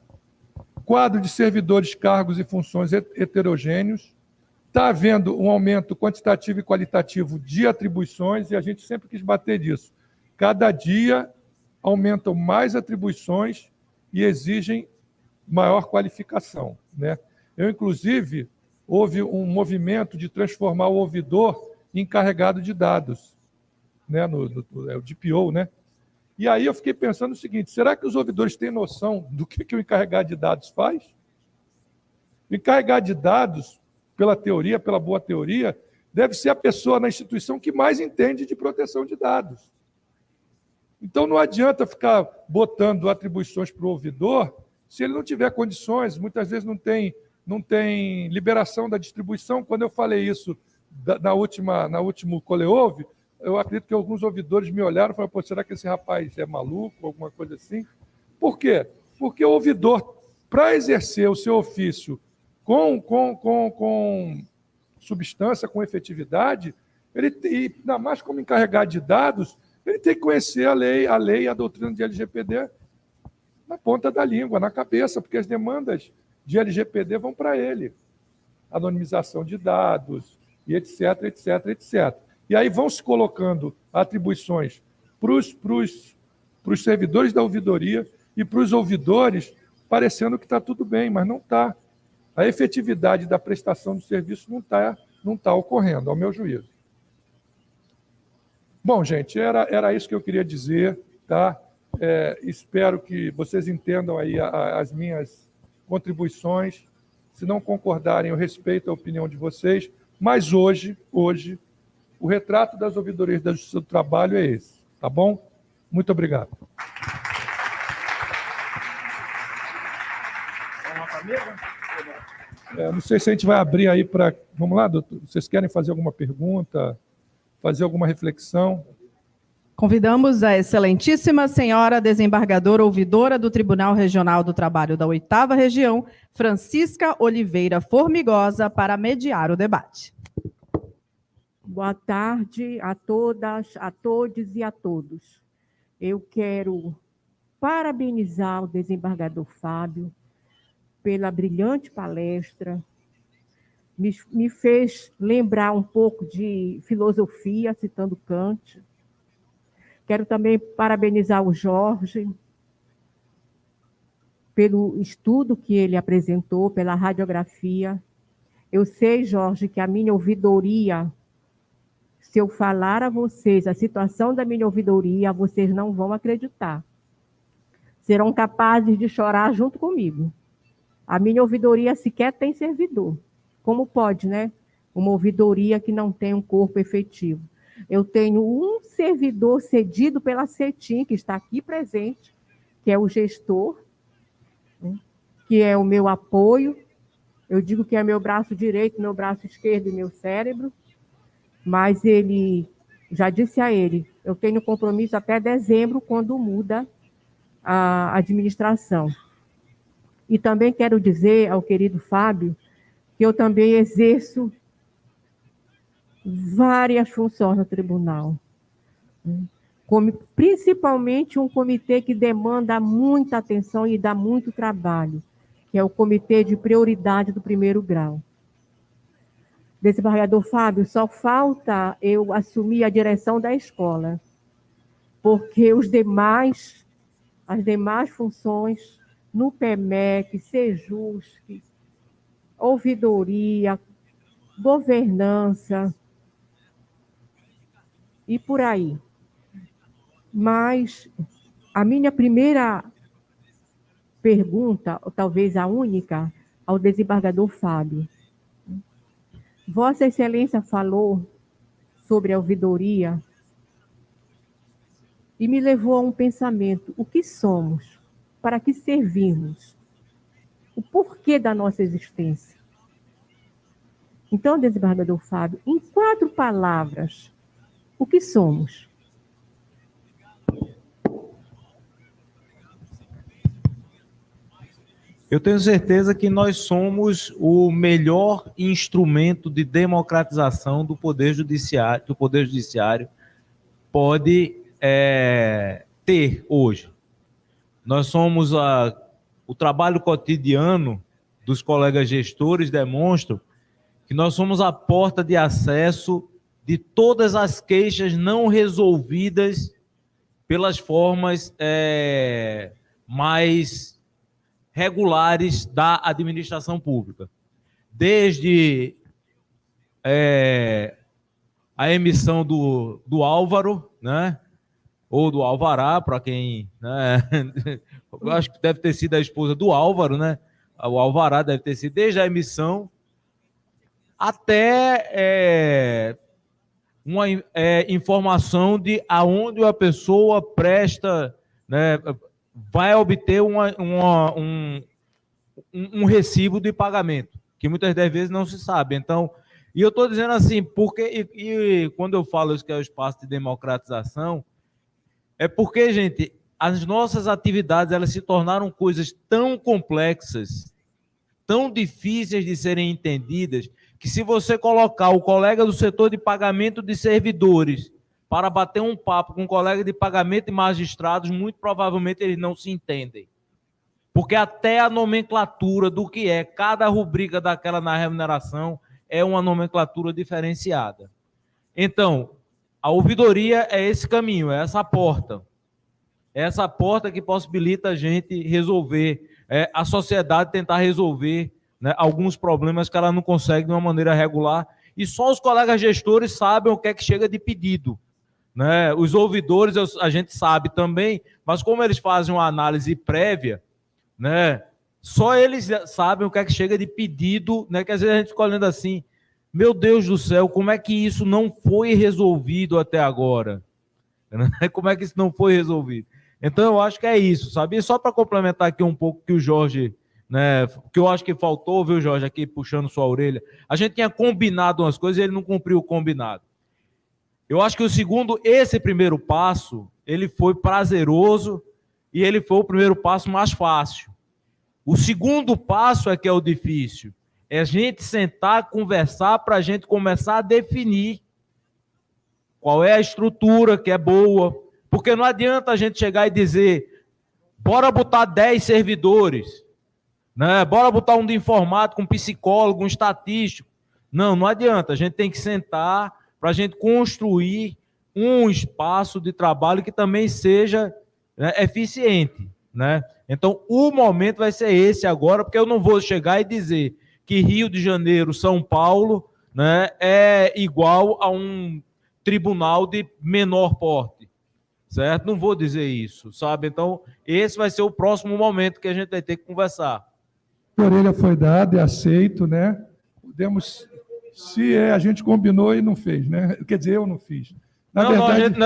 quadro de servidores, cargos e funções heterogêneos, está havendo um aumento quantitativo e qualitativo de atribuições, e a gente sempre quis bater disso. Cada dia aumentam mais atribuições e exigem maior qualificação. Né? Inclusive, houve um movimento de transformar o ouvidor em encarregado de dados, né? É o DPO, né? E aí eu fiquei pensando o seguinte, será que os ouvidores têm noção do que o encarregado de dados faz? O encarregado de dados, pela teoria, pela boa teoria, deve ser a pessoa na instituição que mais entende de proteção de dados. Então, não adianta ficar botando atribuições para o ouvidor se ele não tiver condições, muitas vezes não tem liberação da distribuição. Quando eu falei isso na último Coleouve, eu acredito que alguns ouvidores me olharam e falaram, pô, será que esse rapaz é maluco, alguma coisa assim? Por quê? Porque o ouvidor, para exercer o seu ofício com substância, com efetividade, e ainda mais como encarregado de dados, ele tem que conhecer a lei e a doutrina de LGPD na ponta da língua, na cabeça, porque as demandas de LGPD vão para ele. Anonimização de dados, e etc, etc, etc. E aí vão se colocando atribuições para os servidores da ouvidoria e para os ouvidores, parecendo que está tudo bem, mas não está. A efetividade da prestação do serviço não tá ocorrendo, ao meu juízo. Bom, gente, era isso que eu queria dizer, tá? Espero que vocês entendam aí as minhas contribuições. Se não concordarem, eu respeito a opinião de vocês, mas hoje, o retrato das ouvidorias da Justiça do Trabalho é esse, tá bom? Muito obrigado. Não sei se a gente vai abrir aí para... Vamos lá, doutor? Vocês querem fazer alguma pergunta, fazer alguma reflexão? Convidamos a excelentíssima senhora desembargadora ouvidora do Tribunal Regional do Trabalho da 8ª Região, Francisca Oliveira Formigosa, para mediar o debate. Boa tarde a todas, a todos e a todos. Eu quero parabenizar o desembargador Fábio pela brilhante palestra. Me fez lembrar um pouco de filosofia, citando Kant. Quero também parabenizar o Jorge pelo estudo que ele apresentou, pela radiografia. Eu sei, Jorge, que a minha ouvidoria, se eu falar a vocês a situação da minha ouvidoria, vocês não vão acreditar. Serão capazes de chorar junto comigo. A minha ouvidoria sequer tem servidor. Como pode, né? Uma ouvidoria que não tem um corpo efetivo. Eu tenho um servidor cedido pela CETIM, que está aqui presente, que é o gestor, né? Que é o meu apoio. Eu digo que é meu braço direito, meu braço esquerdo e meu cérebro. Mas ele, já disse a ele, eu tenho compromisso até dezembro, quando muda a administração. E também quero dizer ao querido Fábio que eu também exerço várias funções no tribunal, principalmente um comitê que demanda muita atenção e dá muito trabalho, que é o Comitê de Prioridade do Primeiro Grau. Desembargador Fábio, só falta eu assumir a direção da escola, porque as demais funções no PEMEC, SEJUSC, ouvidoria, governança e por aí. Mas a minha primeira pergunta, ou talvez a única, ao desembargador Fábio. Vossa Excelência falou sobre a ouvidoria e me levou a um pensamento. O que somos? Para que servimos? O porquê da nossa existência? Então, desembargador Fábio, em 4 palavras, o que somos? Eu tenho certeza que nós somos o melhor instrumento de democratização do Poder Judiciário pode ter hoje. Nós somos o trabalho cotidiano dos colegas gestores demonstram que nós somos a porta de acesso de todas as queixas não resolvidas pelas formas mais regulares da administração pública. Desde a emissão do Álvaro, né? Ou do Alvará, para quem... Né? Eu acho que deve ter sido a esposa do Álvaro, né? O Alvará deve ter sido desde a emissão até uma informação de aonde a pessoa presta, né, vai obter um recibo de pagamento, que muitas das vezes não se sabe. Então, e eu estou dizendo assim, porque e quando eu falo isso que é o espaço de democratização, é porque, gente, as nossas atividades elas se tornaram coisas tão complexas, tão difíceis de serem entendidas, que se você colocar o colega do setor de pagamento de servidores para bater um papo com um colega de pagamento de magistrados, muito provavelmente eles não se entendem. Porque até a nomenclatura do que é cada rubrica daquela na remuneração é uma nomenclatura diferenciada. Então, a ouvidoria é esse caminho, é essa porta. É essa porta que possibilita a gente resolver, a sociedade tentar resolver, né, alguns problemas que ela não consegue de uma maneira regular. E só os colegas gestores sabem o que é que chega de pedido, né? Os ouvidores a gente sabe também, mas como eles fazem uma análise prévia, né, só eles sabem o que é que chega de pedido, né, que às vezes a gente fica olhando assim, meu Deus do céu, como é que isso não foi resolvido até agora? Como é que isso não foi resolvido? Então eu acho que é isso, sabe? E só para complementar aqui um pouco que o Jorge, né, que eu acho que faltou, viu, Jorge, aqui puxando sua orelha, a gente tinha combinado umas coisas e ele não cumpriu o combinado. Eu acho que esse primeiro passo, ele foi prazeroso e ele foi o primeiro passo mais fácil. O segundo passo é que é o difícil. É a gente sentar, conversar para a gente começar a definir qual é a estrutura que é boa. Porque não adianta a gente chegar e dizer, bora botar 10 servidores, né? Bora botar um de informática, um psicólogo, um estatístico. Não adianta. A gente tem que sentar para a gente construir um espaço de trabalho que também seja, né, eficiente, né? Então, o momento vai ser esse agora, porque eu não vou chegar e dizer que Rio de Janeiro, São Paulo, né, é igual a um tribunal de menor porte, certo? Não vou dizer isso, sabe? Então, esse vai ser o próximo momento que a gente vai ter que conversar. A orelha foi dada, é aceito, né? Podemos, se a gente combinou e não fez, né? Quer dizer, eu não fiz. Na verdade,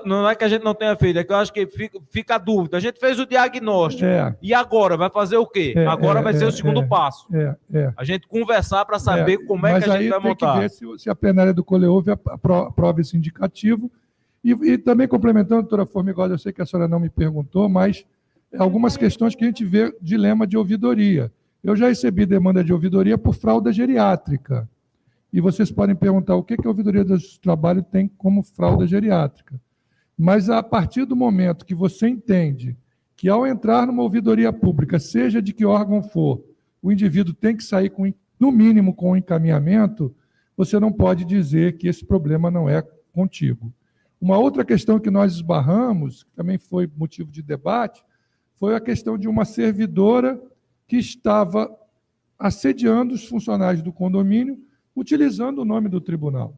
não é que a gente não tenha feito, é que eu acho que fica a dúvida. A gente fez o diagnóstico. E agora? Vai fazer o quê? Agora vai ser o segundo passo. A gente conversar para saber como é que a gente vai montar. Mas aí tem que ver se a plenária do COLEOV aprova esse indicativo. E também complementando, doutora Formigosa, eu sei que a senhora não me perguntou, mas algumas questões que a gente vê dilema de ouvidoria. Eu já recebi demanda de ouvidoria por fralda geriátrica. E vocês podem perguntar o que a ouvidoria do trabalho tem como fralda geriátrica. Mas a partir do momento que você entende que ao entrar numa ouvidoria pública, seja de que órgão for, o indivíduo tem que sair, no mínimo, com um encaminhamento, você não pode dizer que esse problema não é contigo. Uma outra questão que nós esbarramos, que também foi motivo de debate, foi a questão de uma servidora que estava assediando os funcionários do condomínio, utilizando o nome do tribunal.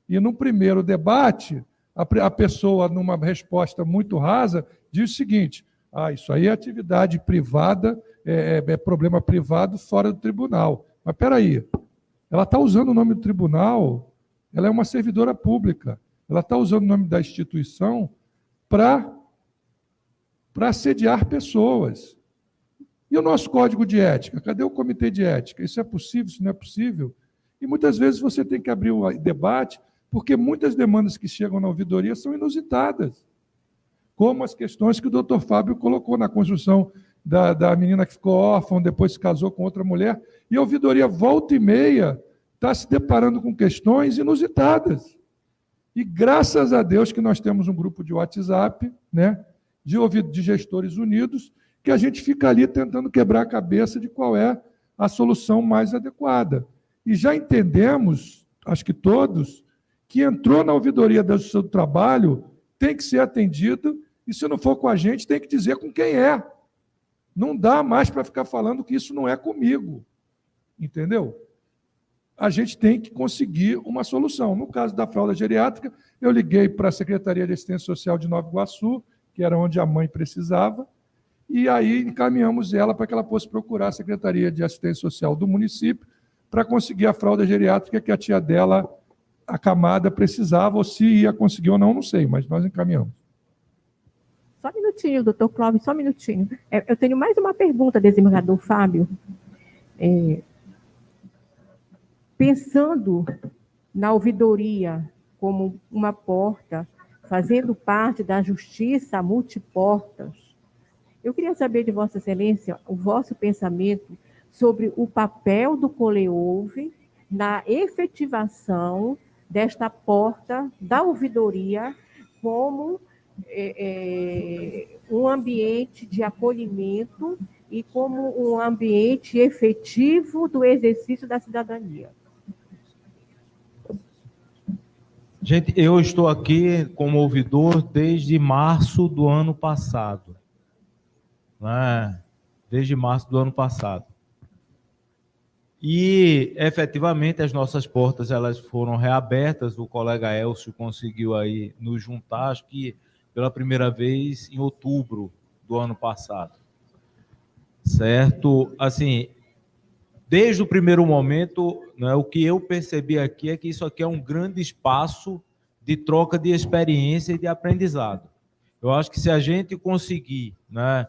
E no primeiro debate, a pessoa, numa resposta muito rasa, diz o seguinte, isso aí é atividade privada, é problema privado fora do tribunal. Mas espera aí, ela está usando o nome do tribunal, ela é uma servidora pública, ela está usando o nome da instituição para assediar pessoas. E o nosso código de ética? Cadê o comitê de ética? Isso é possível, isso não é possível? E muitas vezes você tem que abrir o debate, porque muitas demandas que chegam na ouvidoria são inusitadas, como as questões que o doutor Fábio colocou na construção da menina que ficou órfã, depois se casou com outra mulher, e a ouvidoria volta e meia está se deparando com questões inusitadas. E graças a Deus que nós temos um grupo de WhatsApp, né, de gestores unidos, que a gente fica ali tentando quebrar a cabeça de qual é a solução mais adequada. E já entendemos, acho que todos, que entrou na ouvidoria do seu trabalho, tem que ser atendido, e se não for com a gente, tem que dizer com quem é. Não dá mais para ficar falando que isso não é comigo. Entendeu? A gente tem que conseguir uma solução. No caso da fralda geriátrica, eu liguei para a Secretaria de Assistência Social de Nova Iguaçu, que era onde a mãe precisava, e aí encaminhamos ela para que ela fosse procurar a Secretaria de Assistência Social do município para conseguir a fralda geriátrica que a tia dela, acamada, precisava, ou se ia conseguir ou não, não sei, mas nós encaminhamos. Só um minutinho, doutor Clóvis, só um minutinho. Eu tenho mais uma pergunta, desembargador Fábio. Pensando na ouvidoria como uma porta, fazendo parte da justiça multiportas, eu queria saber de Vossa Excelência o vosso pensamento sobre o papel do COLEOV na efetivação desta porta da ouvidoria como um ambiente de acolhimento e como um ambiente efetivo do exercício da cidadania. Gente, eu estou aqui como ouvidor desde março do ano passado, né? Desde março do ano passado. E, efetivamente, as nossas portas elas foram reabertas. O colega Elcio conseguiu aí nos juntar, acho que pela primeira vez em outubro do ano passado. Certo? Assim, desde o primeiro momento, né, o que eu percebi aqui é que isso aqui é um grande espaço de troca de experiência e de aprendizado. Eu acho que se a gente conseguir, né,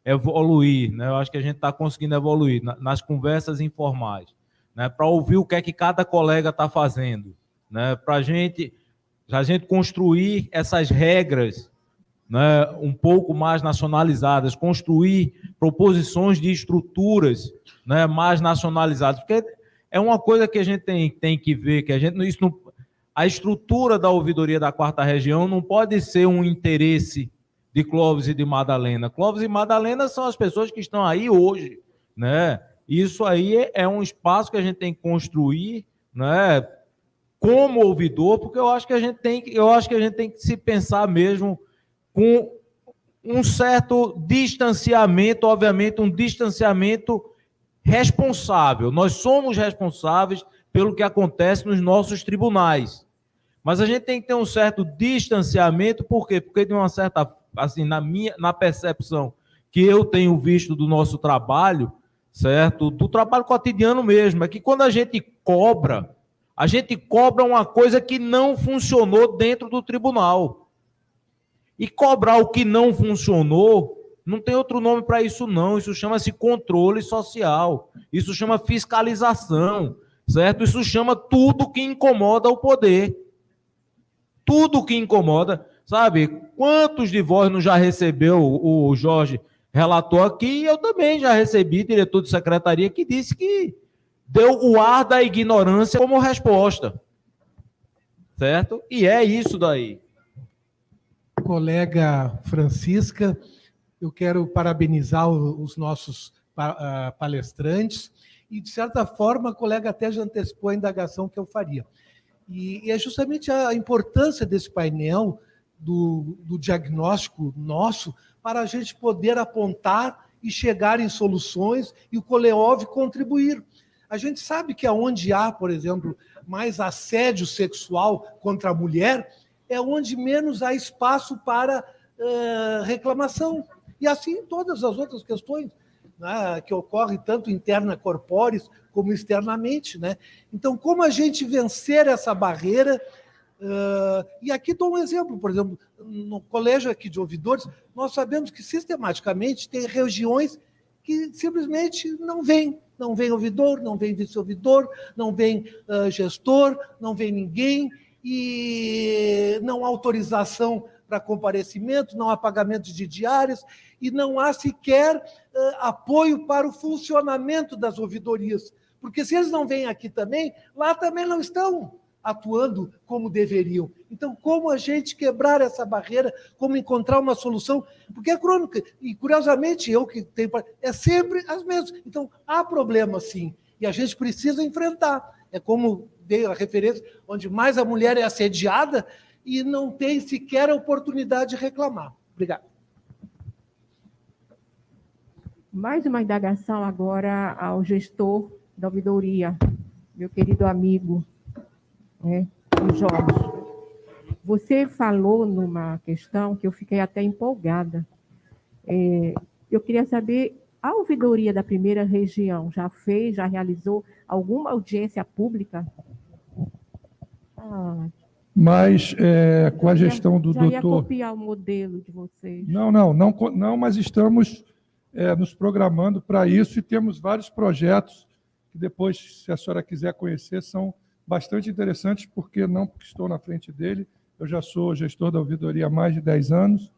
evoluir, né, eu acho que a gente está conseguindo evoluir nas conversas informais, né, para ouvir o que é que cada colega está fazendo, né, para a gente construir essas regras, né, um pouco mais nacionalizadas, construir proposições de estruturas, né, mais nacionalizadas, porque é uma coisa que a gente tem que ver, que a estrutura da ouvidoria da 4ª Região não pode ser um interesse de Clóvis e de Madalena. Clóvis e Madalena são as pessoas que estão aí hoje, né? Isso aí é um espaço que a gente tem que construir, né, como ouvidor, porque eu acho que a gente tem que se pensar mesmo com um certo distanciamento, obviamente, um distanciamento responsável. Nós somos responsáveis pelo que acontece nos nossos tribunais. Mas a gente tem que ter um certo distanciamento, por quê? Porque de uma certa, assim, na percepção que eu tenho visto do nosso trabalho, certo? Do trabalho cotidiano mesmo, é que quando a gente cobra uma coisa que não funcionou dentro do tribunal. E cobrar o que não funcionou, não tem outro nome para isso não, isso chama-se controle social, isso chama fiscalização, certo? Isso chama tudo que incomoda o poder. Tudo que incomoda, sabe? Quantos de vós não já recebeu, o Jorge relatou aqui, eu também já recebi diretor de secretaria que disse que deu o ar da ignorância como resposta, certo? E é isso daí. Colega Francisca, eu quero parabenizar os nossos palestrantes e, de certa forma, a colega até já antecipou a indagação que eu faria. E é justamente a importância desse painel, do diagnóstico nosso, para a gente poder apontar e chegar em soluções e o Coleov contribuir. A gente sabe que onde há, por exemplo, mais assédio sexual contra a mulher, é onde menos há espaço para reclamação. E assim todas as outras questões, né, que ocorrem tanto interna corporis como externamente, né? Então, como a gente vencer essa barreira? E aqui dou um exemplo, por exemplo, no colégio aqui de ouvidores, nós sabemos que sistematicamente tem regiões que simplesmente não vem ouvidor, não vem vice-ouvidor, não vem gestor, não vem ninguém, e não há autorização para comparecimento, não há pagamento de diárias, e não há sequer apoio para o funcionamento das ouvidorias. Porque se eles não vêm aqui também, lá também não estão atuando como deveriam. Então, como a gente quebrar essa barreira, como encontrar uma solução? Porque é crônica, e curiosamente, eu que tenho... É sempre as mesmas. Então, há problema sim, e a gente precisa enfrentar. É como dei a referência, onde mais a mulher é assediada e não tem sequer a oportunidade de reclamar. Obrigado. Mais uma indagação agora ao gestor da ouvidoria, meu querido amigo, o Jorge. Você falou numa questão que eu fiquei até empolgada. Eu queria saber, a ouvidoria da 1ª Região já realizou alguma audiência pública? Mas com a gestão do doutor... Já ia copiar o modelo de vocês. Não, mas estamos nos programando para isso e temos vários projetos que depois, se a senhora quiser conhecer, são bastante interessantes, porque estou na frente dele, eu já sou gestor da ouvidoria há mais de 10 anos,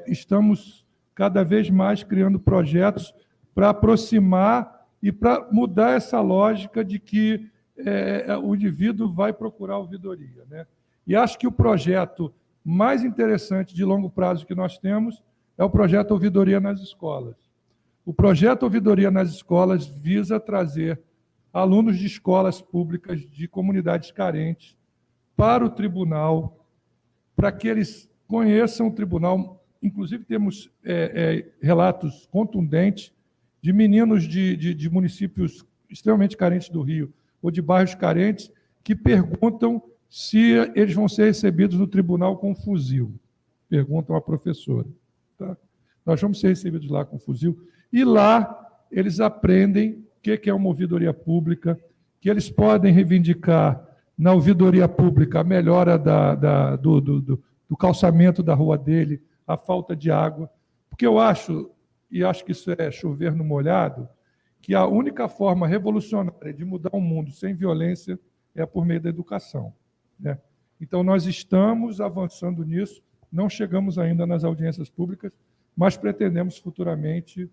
estamos cada vez mais criando projetos para aproximar e para mudar essa lógica de que o indivíduo vai procurar a ouvidoria, né? E acho que o projeto mais interessante de longo prazo que nós temos é o projeto Ouvidoria nas Escolas. O projeto Ouvidoria nas Escolas visa trazer alunos de escolas públicas de comunidades carentes para o tribunal, para que eles conheçam o tribunal. Inclusive, temos relatos contundentes de meninos de municípios extremamente carentes do Rio, ou de bairros carentes, que perguntam se eles vão ser recebidos no tribunal com fuzil. Perguntam à professora. Tá? Nós vamos ser recebidos lá com fuzil. E lá eles aprendem o que é uma ouvidoria pública, que eles podem reivindicar na ouvidoria pública a melhora do calçamento da rua dele, a falta de água. Porque eu acho, e acho que isso é chover no molhado, que a única forma revolucionária de mudar o mundo sem violência é por meio da educação, né? Então, nós estamos avançando nisso, não chegamos ainda nas audiências públicas, mas pretendemos futuramente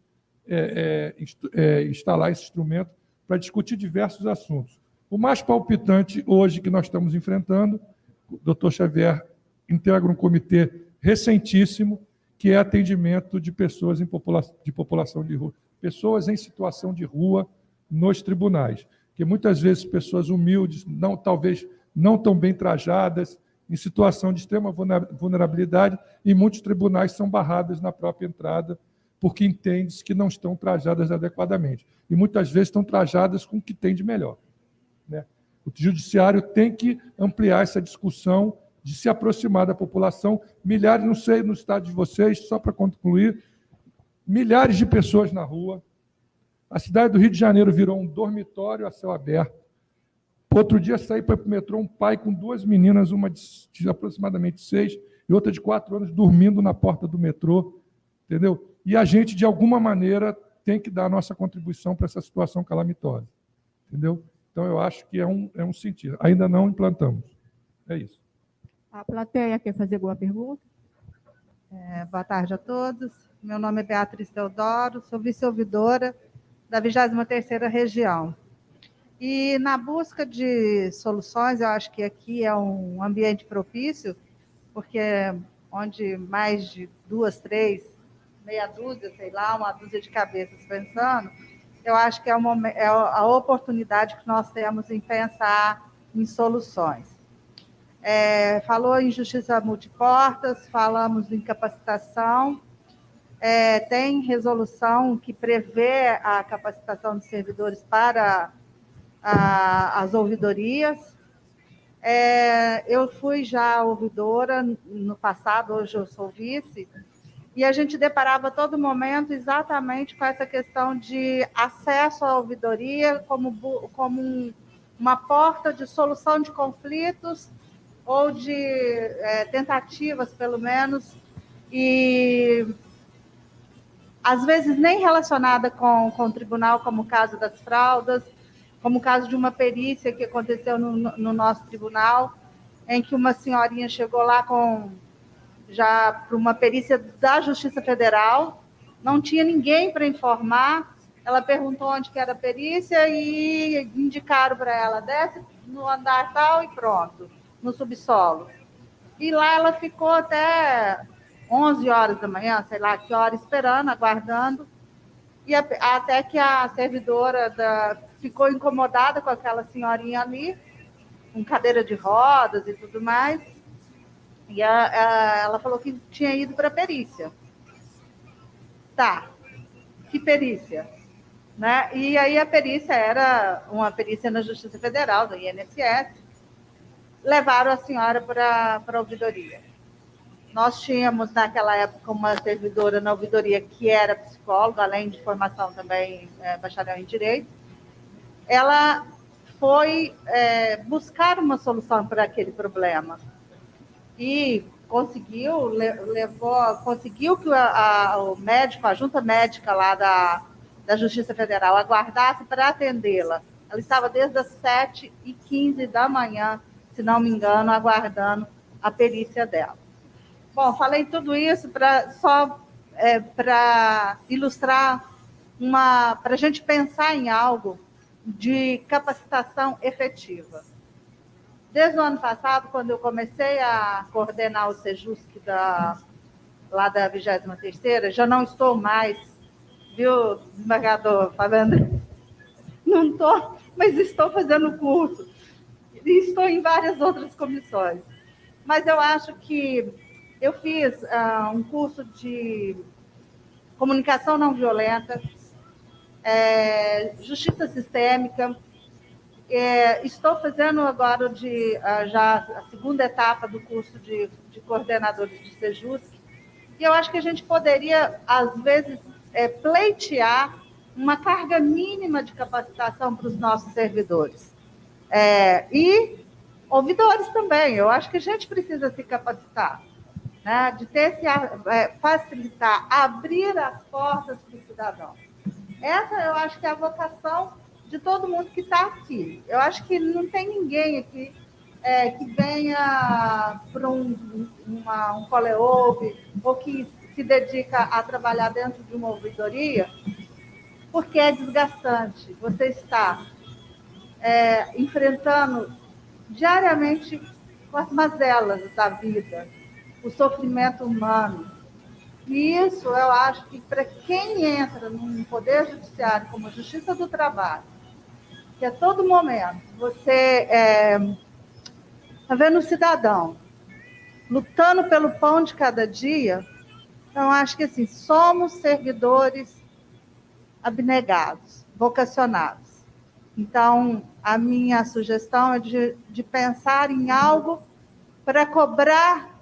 instalar esse instrumento para discutir diversos assuntos. O mais palpitante hoje que nós estamos enfrentando, o doutor Xavier integra um comitê recentíssimo, que é atendimento de pessoas de população de rua, pessoas em situação de rua nos tribunais, que muitas vezes pessoas humildes, talvez não tão bem trajadas, em situação de extrema vulnerabilidade, e muitos tribunais são barrados na própria entrada, porque entende-se que não estão trajadas adequadamente. E muitas vezes estão trajadas com o que tem de melhor, né? O judiciário tem que ampliar essa discussão de se aproximar da população. Milhares, não sei no estado de vocês, só para concluir, milhares de pessoas na rua. A cidade do Rio de Janeiro virou um dormitório a céu aberto. Outro dia saí para o metrô um pai com duas meninas, uma de aproximadamente 6 e outra de 4 anos, dormindo na porta do metrô, entendeu? E a gente, de alguma maneira, tem que dar a nossa contribuição para essa situação calamitosa, entendeu? Então, eu acho que é um sentido. Ainda não implantamos. É isso. A plateia quer fazer alguma pergunta? Boa tarde a todos. Meu nome é Beatriz Teodoro, sou vice-ouvidora da 23ª Região. E na busca de soluções, eu acho que aqui é um ambiente propício, porque onde mais de 2, 3, meia dúzia, sei lá, uma dúzia de cabeças pensando, eu acho que é a oportunidade que nós temos em pensar em soluções. Falou em justiça multiportas, falamos em capacitação, tem resolução que prevê a capacitação de servidores para as ouvidorias. Eu fui já ouvidora no passado, hoje eu sou vice, e a gente deparava a todo momento exatamente com essa questão de acesso à ouvidoria como uma porta de solução de conflitos ou de tentativas, pelo menos, e às vezes nem relacionada com o tribunal, como o caso das fraldas, como o caso de uma perícia que aconteceu no nosso tribunal, em que uma senhorinha chegou lá já para uma perícia da Justiça Federal, não tinha ninguém para informar, ela perguntou onde que era a perícia e indicaram para ela, desce no andar tal e pronto, no subsolo. E lá ela ficou até 11 horas da manhã, sei lá que hora, esperando, aguardando, e até que a servidora ficou incomodada com aquela senhorinha ali, com cadeira de rodas e tudo mais, e ela falou que tinha ido para a perícia. Tá, que perícia? Né? E aí a perícia era uma perícia na Justiça Federal, do INSS, levaram a senhora para a ouvidoria. Nós tínhamos, naquela época, uma servidora na ouvidoria que era psicóloga, além de formação também bacharel em Direito. Ela foi buscar uma solução para aquele problema. E conseguiu que o médico, a junta médica lá da Justiça Federal, aguardasse para atendê-la. Ela estava desde as 7h15 da manhã, se não me engano, aguardando a perícia dela. Bom, falei tudo isso para ilustrar para a gente pensar em algo de capacitação efetiva. Desde o ano passado, quando eu comecei a coordenar o SEJUSC lá da 23ª, já não estou mais viu, desembargador Fernando? Não estou, mas estou fazendo o curso. E estou em várias outras comissões. Mas eu acho que eu fiz um curso de comunicação não violenta, justiça sistêmica. Estou fazendo agora já a segunda etapa do curso de coordenadores de Sejusc. E eu acho que a gente poderia, às vezes, pleitear uma carga mínima de capacitação para os nossos servidores. E ouvidores também. Eu acho que a gente precisa se capacitar, né? De ter facilitar, abrir as portas para o cidadão. Essa eu acho que é a vocação de todo mundo que está aqui. Eu acho que não tem ninguém aqui que venha para um Coleouve ou que se dedica a trabalhar dentro de uma ouvidoria, porque é desgastante. Você está enfrentando diariamente com as mazelas da vida, o sofrimento humano. E isso eu acho que para quem entra num poder judiciário como a Justiça do Trabalho, que a todo momento você está vendo o cidadão lutando pelo pão de cada dia, então acho que assim, somos servidores abnegados, vocacionados. Então, a minha sugestão é de pensar em algo para cobrar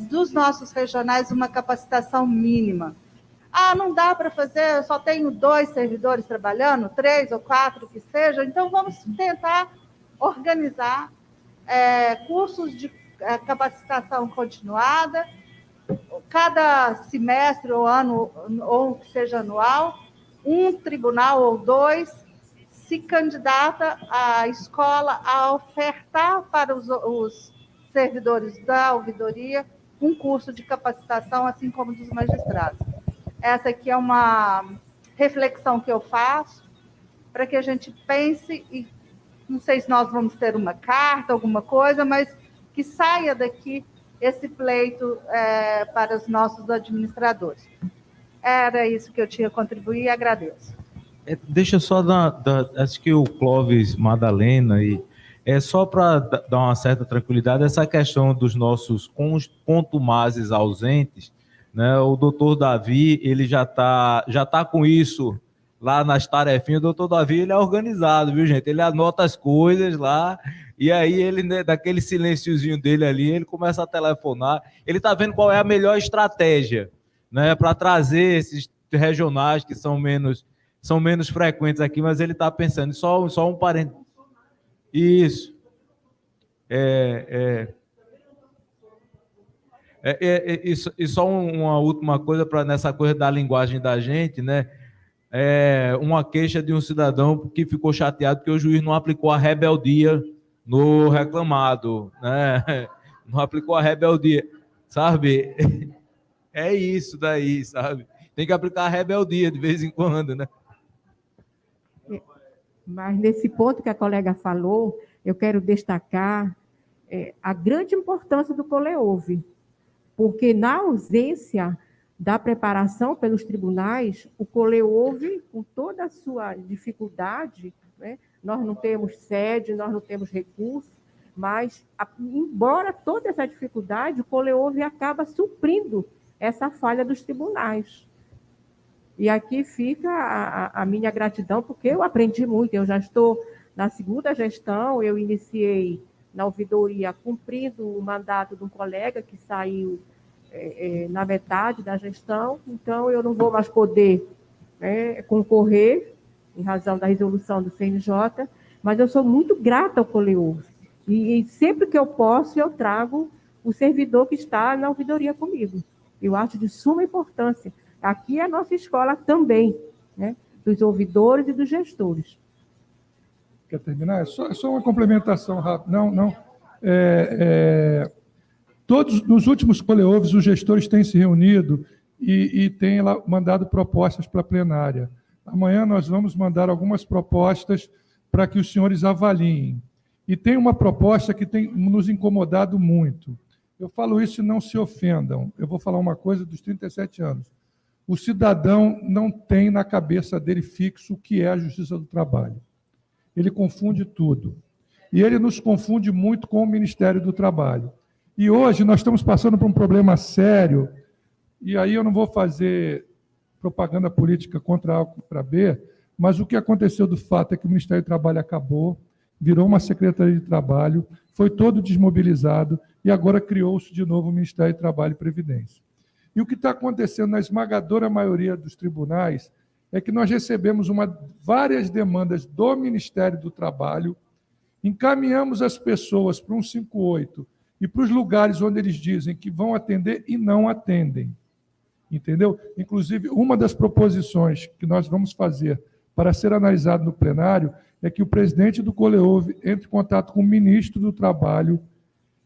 dos nossos regionais uma capacitação mínima. Não dá para fazer, eu só tenho 2 servidores trabalhando, 3 ou 4, que seja, então vamos tentar organizar cursos de capacitação continuada, cada semestre ou ano, ou que seja anual, um tribunal ou 2 se candidata à escola a ofertar para os servidores da ouvidoria um curso de capacitação, assim como dos magistrados. Essa aqui é uma reflexão que eu faço para que a gente pense, e não sei se nós vamos ter uma carta, alguma coisa, mas que saia daqui esse pleito para os nossos administradores. Era isso que eu tinha a contribuir e agradeço. Deixa eu só acho que o Clóvis Madalena, só para dar uma certa tranquilidade, essa questão dos nossos contumazes ausentes, né? O doutor Davi, ele já tá com isso lá nas tarefinhas. O doutor Davi, ele é organizado, viu, gente? Ele anota as coisas lá, e aí ele, né, daquele silenciozinho dele ali, ele começa a telefonar, ele tá vendo qual é a melhor estratégia, né, para trazer esses regionais que são menos frequentes aqui, mas ele está pensando, só um parênteses. Isso. E só uma última coisa, nessa coisa da linguagem da gente, né? Uma queixa de um cidadão que ficou chateado porque o juiz não aplicou a rebeldia no reclamado, né? Não aplicou a rebeldia, sabe? É isso daí, sabe? Tem que aplicar a rebeldia de vez em quando, né? Mas nesse ponto que a colega falou, eu quero destacar a grande importância do Coleouve, porque na ausência da preparação pelos tribunais, o Coleouve, com toda a sua dificuldade, né, nós não temos sede, nós não temos recursos, mas, embora toda essa dificuldade, o Coleouve acaba suprindo essa falha dos tribunais. E aqui fica a minha gratidão, porque eu aprendi muito. Eu já estou na segunda gestão, eu iniciei na ouvidoria cumprindo o mandato de um colega que saiu na metade da gestão, então eu não vou mais poder concorrer em razão da resolução do CNJ, mas eu sou muito grata ao Coleouve. E sempre que eu posso, eu trago o servidor que está na ouvidoria comigo. Eu acho de suma importância. Aqui é a nossa escola também, né? Dos ouvidores e dos gestores. Quer terminar? Só uma complementação rápida. Não. Todos, nos últimos Coleouves, os gestores têm se reunido e têm lá mandado propostas para a plenária. Amanhã nós vamos mandar algumas propostas para que os senhores avaliem. E tem uma proposta que tem nos incomodado muito. Eu falo isso e não se ofendam. Eu vou falar uma coisa dos 37 anos. o cidadão não tem na cabeça dele fixo o que é a justiça do trabalho. Ele confunde tudo. E ele nos confunde muito com o Ministério do Trabalho. E hoje nós estamos passando por um problema sério, e aí eu não vou fazer propaganda política contra A ou contra B, mas o que aconteceu do fato é que o Ministério do Trabalho acabou, virou uma Secretaria de Trabalho, foi todo desmobilizado e agora criou-se de novo o Ministério do Trabalho e Previdência. E o que está acontecendo na esmagadora maioria dos tribunais é que nós recebemos várias demandas do Ministério do Trabalho, encaminhamos as pessoas para um 158 e para os lugares onde eles dizem que vão atender e não atendem. Entendeu? Inclusive, uma das proposições que nós vamos fazer para ser analisado no plenário é que o presidente do Coleov entre em contato com o ministro do Trabalho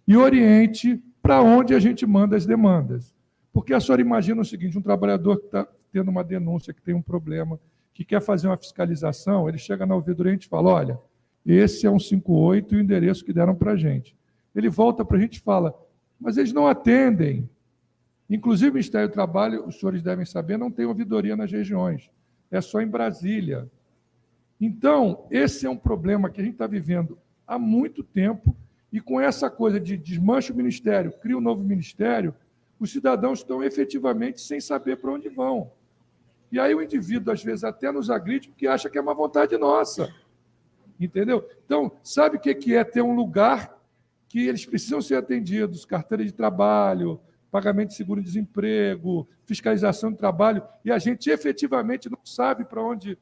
e oriente para onde a gente manda as demandas. Porque a senhora imagina o seguinte, um trabalhador que está tendo uma denúncia, que tem um problema, que quer fazer uma fiscalização, ele chega na ouvidoria e a gente fala, olha, esse é um 58 e o endereço que deram para a gente. Ele volta para a gente e fala, mas eles não atendem. Inclusive, o Ministério do Trabalho, os senhores devem saber, não tem ouvidoria nas regiões. É só em Brasília. Então, esse é um problema que a gente está vivendo há muito tempo e com essa coisa de desmancha o Ministério, cria um novo Ministério, os cidadãos estão efetivamente sem saber para onde vão. E aí o indivíduo, às vezes, até nos agride porque acha que é uma vontade nossa. Entendeu? Então, sabe o que é ter um lugar que eles precisam ser atendidos, carteira de trabalho, pagamento de seguro-desemprego, fiscalização do trabalho, e a gente efetivamente não sabe para onde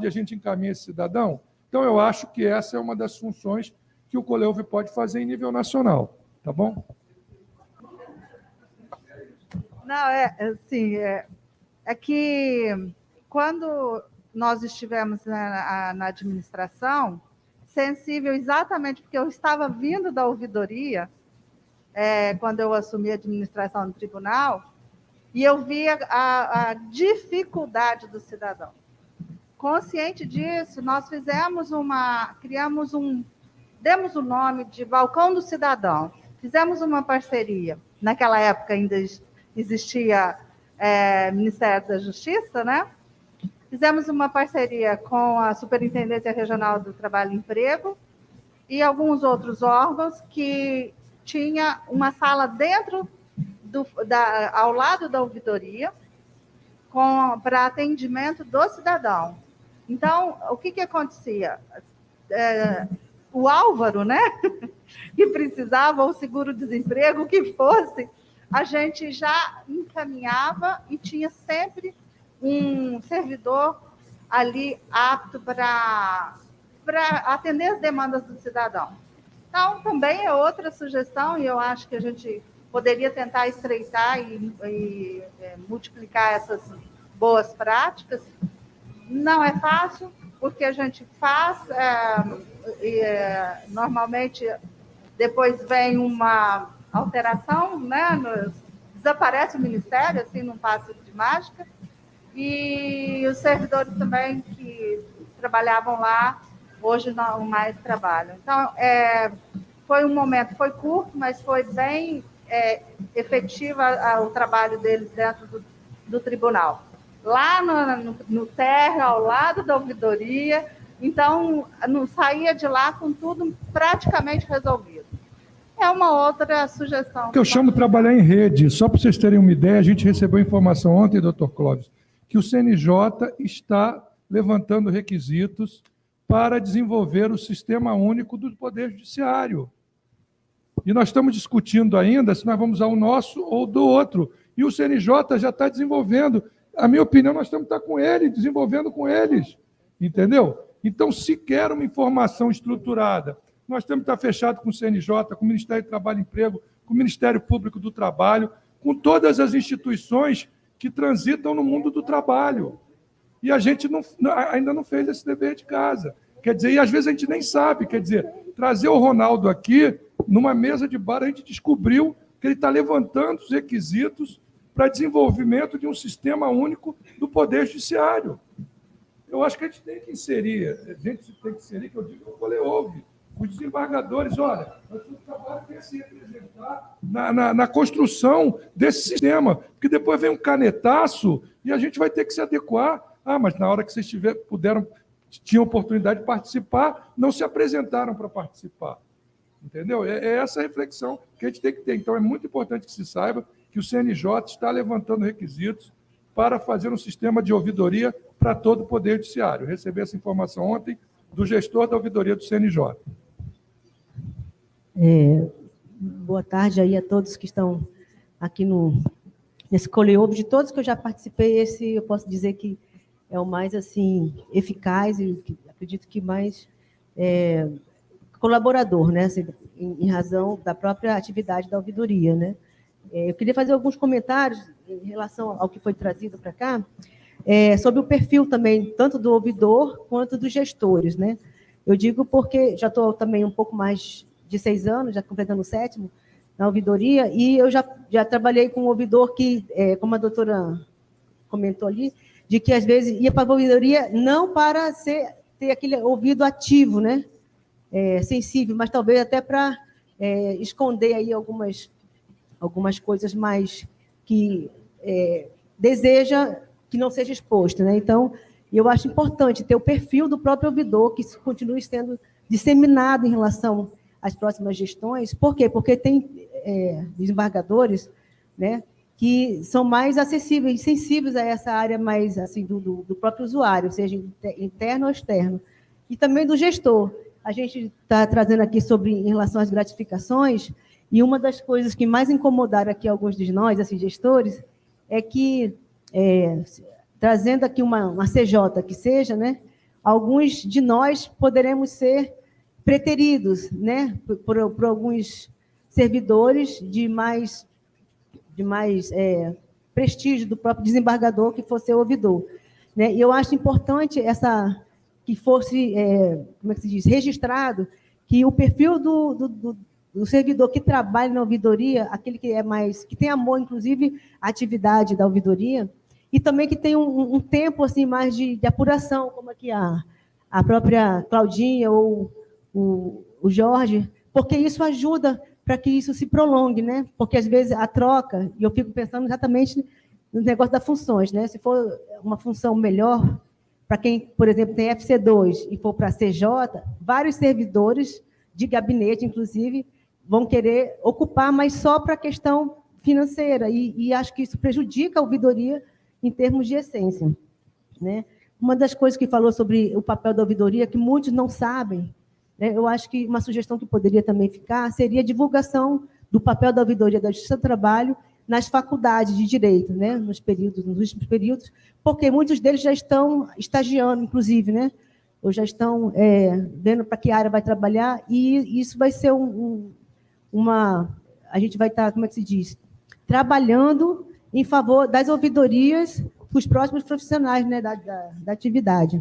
a gente encaminha esse cidadão? Então, eu acho que essa é uma das funções que o Coleov pode fazer em nível nacional. Tá bom? Não, assim, é que quando nós estivemos na administração, sensível exatamente porque eu estava vindo da ouvidoria, quando eu assumi a administração do tribunal, e eu via a dificuldade do cidadão. Consciente disso, nós demos o nome de Balcão do Cidadão, fizemos uma parceria. Naquela época ainda existia Ministério da Justiça, né? Fizemos uma parceria com a Superintendência Regional do Trabalho e Emprego e alguns outros órgãos que tinha uma sala ao lado da ouvidoria para atendimento do cidadão. Então, o que acontecia? O Álvaro, né, que precisava, o seguro-desemprego, o que fosse, a gente já encaminhava e tinha sempre um servidor ali apto para atender as demandas do cidadão. Então, também é outra sugestão, e eu acho que a gente poderia tentar estreitar e multiplicar essas boas práticas. Não é fácil, porque a gente faz, normalmente depois vem uma alteração, né? Desaparece o Ministério, assim, num passo de mágica, e os servidores também que trabalhavam lá, hoje não mais trabalham. Então, foi um momento, foi curto, mas foi bem efetiva o trabalho deles dentro do tribunal. Lá no térreo, ao lado da ouvidoria, então, não saía de lá com tudo praticamente resolvido. É uma outra sugestão. Que eu chamo de trabalhar em rede. Só para vocês terem uma ideia, a gente recebeu informação ontem, doutor Clóvis, que o CNJ está levantando requisitos para desenvolver o Sistema Único do Poder Judiciário. E nós estamos discutindo ainda se nós vamos usar o nosso ou do outro. E o CNJ já está desenvolvendo. A minha opinião, nós temos que estar com ele, desenvolvendo com eles. Entendeu? Então, se quer uma informação estruturada, nós temos que estar fechado com o CNJ, com o Ministério do Trabalho e Emprego, com o Ministério Público do Trabalho, com todas as instituições que transitam no mundo do trabalho. E a gente ainda não fez esse dever de casa. Quer dizer, e às vezes a gente nem sabe, quer dizer, trazer o Ronaldo aqui, numa mesa de bar, a gente descobriu que ele está levantando os requisitos para desenvolvimento de um sistema único do Poder Judiciário. Eu acho que a gente tem que inserir, que eu digo, o Coleov, os desembargadores, olha, nós temos trabalho que se representar na construção desse sistema, porque depois vem um canetaço E a gente vai ter que se adequar. Mas na hora que vocês tinham oportunidade de participar, não se apresentaram para participar. Entendeu? É essa reflexão que a gente tem que ter. Então, é muito importante que se saiba que o CNJ está levantando requisitos para fazer um sistema de ouvidoria para todo o Poder Judiciário. Eu recebi essa informação ontem do gestor da ouvidoria do CNJ. Boa tarde aí a todos que estão aqui nesse coleobo. De todos que eu já participei, esse eu posso dizer que é o mais assim eficaz e acredito que mais colaborador, né? Assim, em razão da própria atividade da ouvidoria, né? Eu queria fazer alguns comentários em relação ao que foi trazido para cá, sobre o perfil também, tanto do ouvidor quanto dos gestores, né? Eu digo porque já estou também um pouco mais de 6 anos, já completando o 7º, na ouvidoria, e eu já trabalhei com um ouvidor que, como a doutora comentou ali, de que às vezes ia para a ouvidoria não para ter aquele ouvido ativo, né? Sensível, mas talvez até para esconder aí algumas coisas mais que deseja que não seja exposto, né? Então, eu acho importante ter o perfil do próprio ouvidor, que isso continue sendo disseminado em relação às próximas gestões. Por quê? Porque tem desembargadores, né, que são mais acessíveis, sensíveis a essa área mais assim do próprio usuário, seja interno ou externo. E também do gestor. A gente está trazendo aqui em relação às gratificações, e uma das coisas que mais incomodaram aqui alguns de nós, assim, gestores, é que, trazendo aqui uma CJ que seja, né, alguns de nós poderemos ser preteridos, né, por alguns servidores de mais prestígio do próprio desembargador que fosse ouvidor, né? E eu acho importante que fosse, como é que se diz, registrado que o perfil do servidor que trabalha na ouvidoria, aquele que tem amor, inclusive, à atividade da ouvidoria, e também que tem um tempo assim mais de apuração, como aqui a própria Claudinha ou o Jorge, porque isso ajuda para que isso se prolongue, né? Porque, às vezes, a troca, e eu fico pensando exatamente no negócio das funções, né? Se for uma função melhor, para quem, por exemplo, tem FC2 e for para a CJ, vários servidores de gabinete, inclusive, vão querer ocupar, mas só para a questão financeira, e acho que isso prejudica a ouvidoria em termos de essência, né? Uma das coisas que falou sobre o papel da ouvidoria, que muitos não sabem, né, eu acho que uma sugestão que poderia também ficar seria a divulgação do papel da ouvidoria da Justiça do Trabalho nas faculdades de Direito, né, nos últimos períodos, porque muitos deles já estão estagiando, inclusive, né, ou já estão vendo para que área vai trabalhar, e isso vai ser a gente vai estar, como é que se diz, trabalhando em favor das ouvidorias para os próximos profissionais, né, da atividade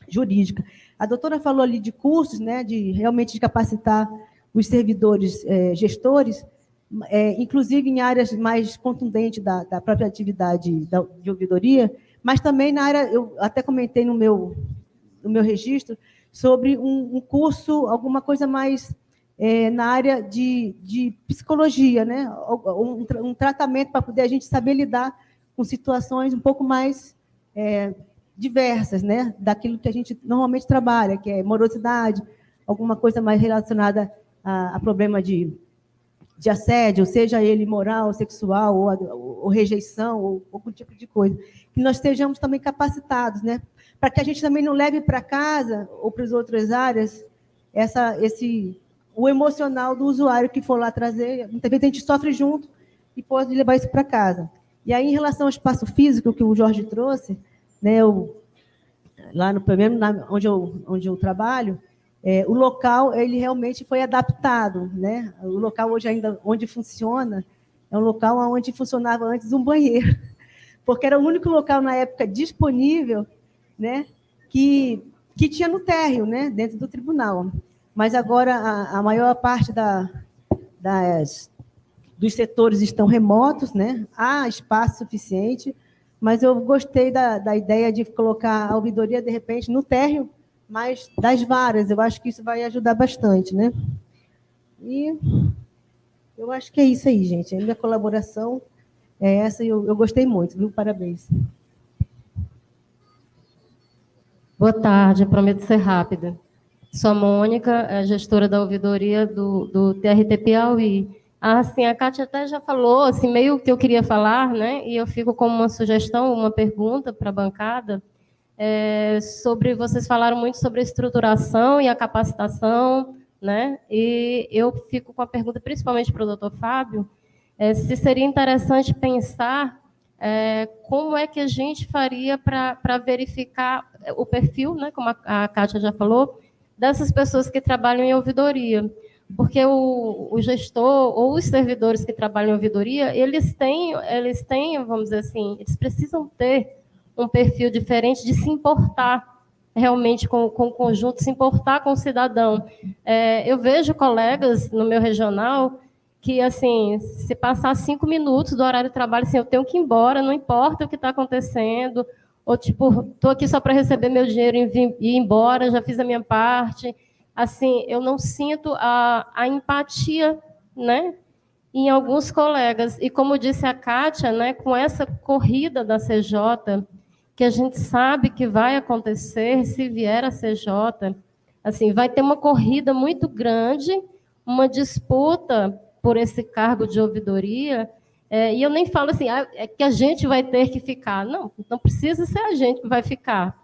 jurídica. A doutora falou ali de cursos, né, de realmente capacitar os servidores gestores, inclusive em áreas mais contundentes da própria atividade de ouvidoria, mas também na área, eu até comentei no meu registro, sobre um curso, alguma coisa mais na área de psicologia, né? Um tratamento para poder a gente saber lidar com situações um pouco mais diversas, né? Daquilo que a gente normalmente trabalha, que é morosidade, alguma coisa mais relacionada a problema de assédio, seja ele moral, sexual, ou rejeição, ou algum tipo de coisa. Que nós estejamos também capacitados, né? Para que a gente também não leve para casa ou para as outras áreas o emocional do usuário que for lá trazer. Muitas vezes a gente sofre junto e pode levar isso para casa. E aí, em relação ao espaço físico que o Jorge trouxe, né, lá no primeiro, onde eu trabalho, o local ele realmente foi adaptado, né? O local hoje ainda onde funciona é um local onde funcionava antes um banheiro, porque era o único local na época disponível, né, que tinha no térreo, né, dentro do tribunal. Mas agora a maior parte dos setores estão remotos, né? Há espaço suficiente, mas eu gostei da ideia de colocar a ouvidoria, de repente, no térreo, mas das varas. Eu acho que isso vai ajudar bastante, né? E eu acho que é isso aí, gente. A minha colaboração é essa e eu gostei muito, viu? Parabéns. Boa tarde, prometo ser rápida. Sou a Mônica, gestora da ouvidoria do TRT Piauí. Assim, a Kátia até já falou, assim, meio que eu queria falar, né? E eu fico com uma sugestão, uma pergunta para a bancada, sobre, vocês falaram muito sobre a estruturação e a capacitação, né? E eu fico com a pergunta, principalmente para o doutor Fábio, se seria interessante pensar como é que a gente faria para verificar o perfil, né, como a Kátia já falou, dessas pessoas que trabalham em ouvidoria. Porque o gestor ou os servidores que trabalham em ouvidoria, eles têm, vamos dizer assim, eles precisam ter um perfil diferente de se importar realmente com o conjunto, se importar com o cidadão. Eu vejo colegas no meu regional que, assim, se passar 5 minutos do horário de trabalho, assim, eu tenho que ir embora, não importa o que está acontecendo, ou, tipo, estou aqui só para receber meu dinheiro e ir embora, já fiz a minha parte. Assim, eu não sinto a empatia, né, em alguns colegas. E, como disse a Kátia, né, com essa corrida da CJ, que a gente sabe que vai acontecer se vier a CJ, assim, vai ter uma corrida muito grande, uma disputa por esse cargo de ouvidoria, e eu nem falo assim, é que a gente vai ter que ficar. Não, não precisa ser a gente que vai ficar.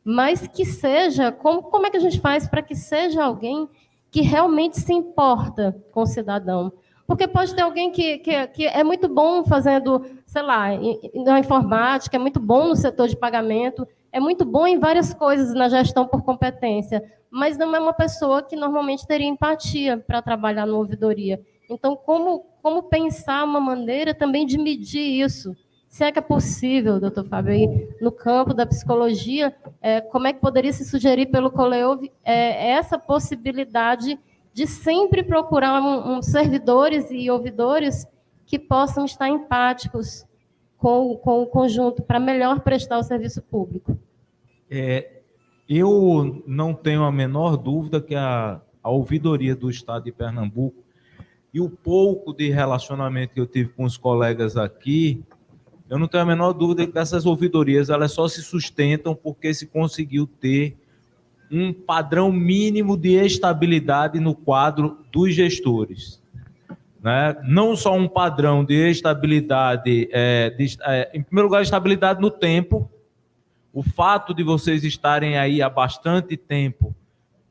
Mas que seja, como é que a gente faz para que seja alguém que realmente se importa com o cidadão? Porque pode ter alguém que é muito bom fazendo, sei lá, na informática, é muito bom no setor de pagamento, é muito bom em várias coisas na gestão por competência, mas não é uma pessoa que normalmente teria empatia para trabalhar na ouvidoria. Então, como pensar uma maneira também de medir isso? Se é que é possível, doutor Fábio, aí, no campo da psicologia, como é que poderia se sugerir pelo Coleouve essa possibilidade de sempre procurar servidores e ouvidores que possam estar empáticos com o conjunto para melhor prestar o serviço público? Eu não tenho a menor dúvida que a ouvidoria do Estado de Pernambuco e o pouco de relacionamento que eu tive com os colegas aqui, eu não tenho a menor dúvida que essas ouvidorias elas só se sustentam porque se conseguiu ter um padrão mínimo de estabilidade no quadro dos gestores, né? Não só um padrão de estabilidade, em primeiro lugar, estabilidade no tempo. O fato de vocês estarem aí há bastante tempo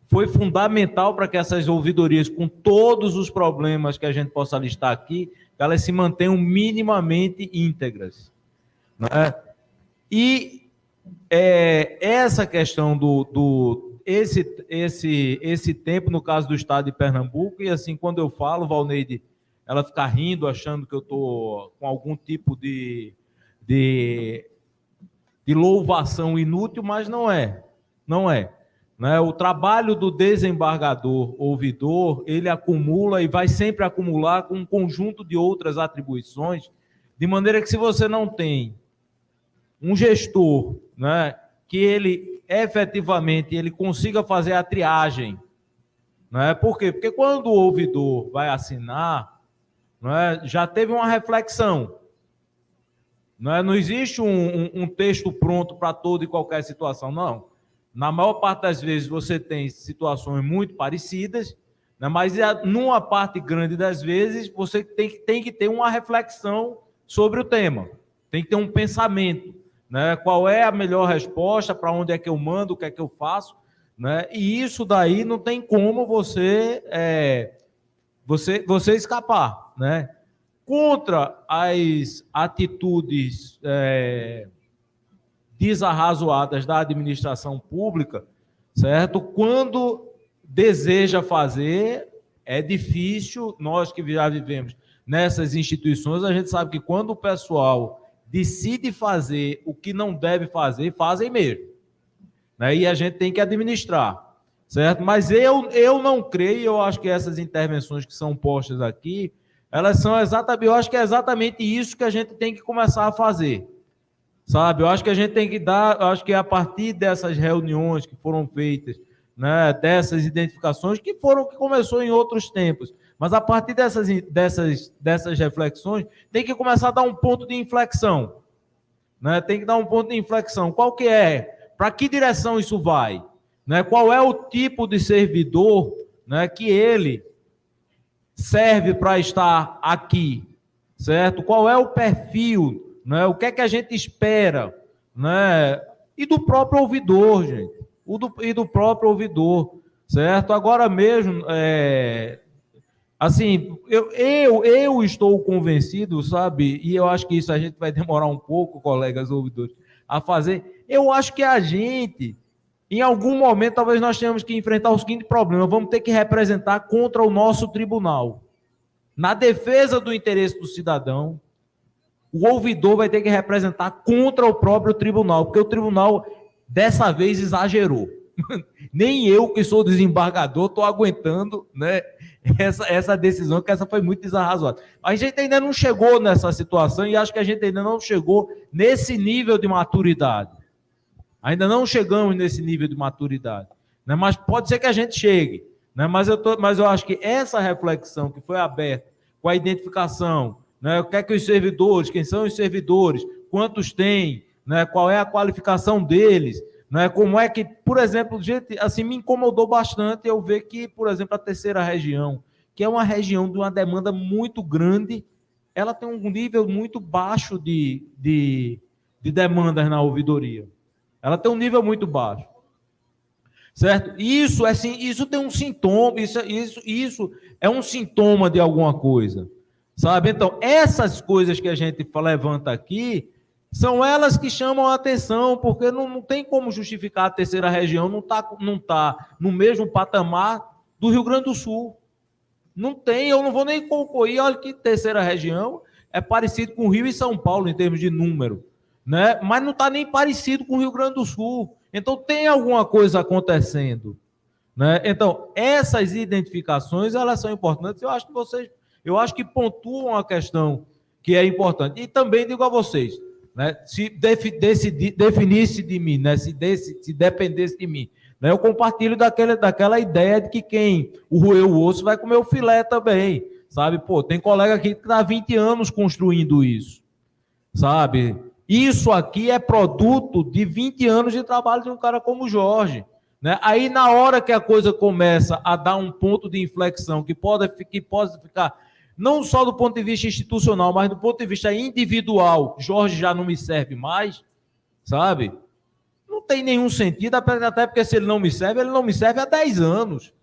foi fundamental para que essas ouvidorias, com todos os problemas que a gente possa listar aqui, elas se mantenham minimamente íntegras, né? E essa questão esse tempo, no caso do Estado de Pernambuco, e assim, quando eu falo, Valneide, ela fica rindo, achando que eu estou com algum tipo de louvação inútil, mas não é. Né? O trabalho do desembargador ouvidor, ele acumula e vai sempre acumular com um conjunto de outras atribuições, de maneira que se você não tem um gestor, né, que ele efetivamente ele consiga fazer a triagem, né? Por quê? Porque quando o ouvidor vai assinar, né, já teve uma reflexão. Não existe um texto pronto para toda e qualquer situação, não. Na maior parte das vezes você tem situações muito parecidas, né, mas numa parte grande das vezes você tem que ter uma reflexão sobre o tema, tem que ter um pensamento, né? Qual é a melhor resposta, para onde é que eu mando, o que é que eu faço, né? E isso daí não tem como você escapar, né? Contra as atitudes desarrazoadas da administração pública, certo? Quando deseja fazer, é difícil. Nós que já vivemos nessas instituições, a gente sabe que quando o pessoal decide fazer o que não deve fazer, fazem mesmo, né? E a gente tem que administrar, certo? Mas eu não creio, eu acho que essas intervenções que são postas aqui, elas são exatamente, eu acho que é exatamente isso que a gente tem que começar a fazer, sabe? Eu acho que a gente tem que eu acho que a partir dessas reuniões que foram feitas, né, dessas identificações, que começou em outros tempos, mas a partir dessas reflexões, tem que começar a dar um ponto de inflexão, né? Tem que dar um ponto de inflexão. Qual que é? Para que direção isso vai? Né? Qual é o tipo de servidor, né, que ele serve para estar aqui? Certo? Qual é o perfil? Né? O que é que a gente espera? Né? E do próprio ouvidor, gente. E do próprio ouvidor. Certo? Agora mesmo, assim, eu estou convencido, sabe? E eu acho que isso a gente vai demorar um pouco, colegas ouvidores, a fazer. Eu acho que a gente, em algum momento, talvez nós tenhamos que enfrentar o seguinte problema: vamos ter que representar contra o nosso tribunal. Na defesa do interesse do cidadão, o ouvidor vai ter que representar contra o próprio tribunal, porque o tribunal, dessa vez, exagerou. Nem eu, que sou desembargador, estou aguentando, né, essa decisão, que essa foi muito desarrazoada. A gente ainda não chegou nessa situação e acho que a gente ainda não chegou nesse nível de maturidade. Ainda não chegamos nesse nível de maturidade. Né, mas pode ser que a gente chegue. Né, mas eu acho que essa reflexão que foi aberta com a identificação, né, o que é que os servidores, quem são os servidores, quantos têm, né, qual é a qualificação deles, né, como é que, por exemplo, gente, assim, me incomodou bastante eu ver que, por exemplo, a terceira região, que é uma região de uma demanda muito grande, ela tem um nível muito baixo de demandas na ouvidoria. Ela tem um nível muito baixo. Certo? Isso, assim, isso tem um sintoma, isso é um sintoma de alguma coisa. Sabe? Então, essas coisas que a gente levanta aqui, são elas que chamam a atenção, porque não tem como justificar a terceira região não tá no mesmo patamar do Rio Grande do Sul. Não tem, eu não vou nem concorrer. Olha que terceira região é parecido com o Rio e São Paulo em termos de número, né? Mas não está nem parecido com o Rio Grande do Sul. Então tem alguma coisa acontecendo, né? Então, essas identificações, elas são importantes. Eu acho que pontuam a questão que é importante. E também digo a vocês, né, se definisse de mim, né, se dependesse de mim, né, eu compartilho daquela ideia de que quem roeu o osso vai comer o filé também, sabe? Pô, tem colega aqui que está há 20 anos construindo isso, sabe? Isso aqui é produto de 20 anos de trabalho de um cara como o Jorge, né? Aí, na hora que a coisa começa a dar um ponto de inflexão que pode ficar não só do ponto de vista institucional, mas do ponto de vista individual, Jorge já não me serve mais, sabe? Não tem nenhum sentido, até porque se ele não me serve há 10 anos,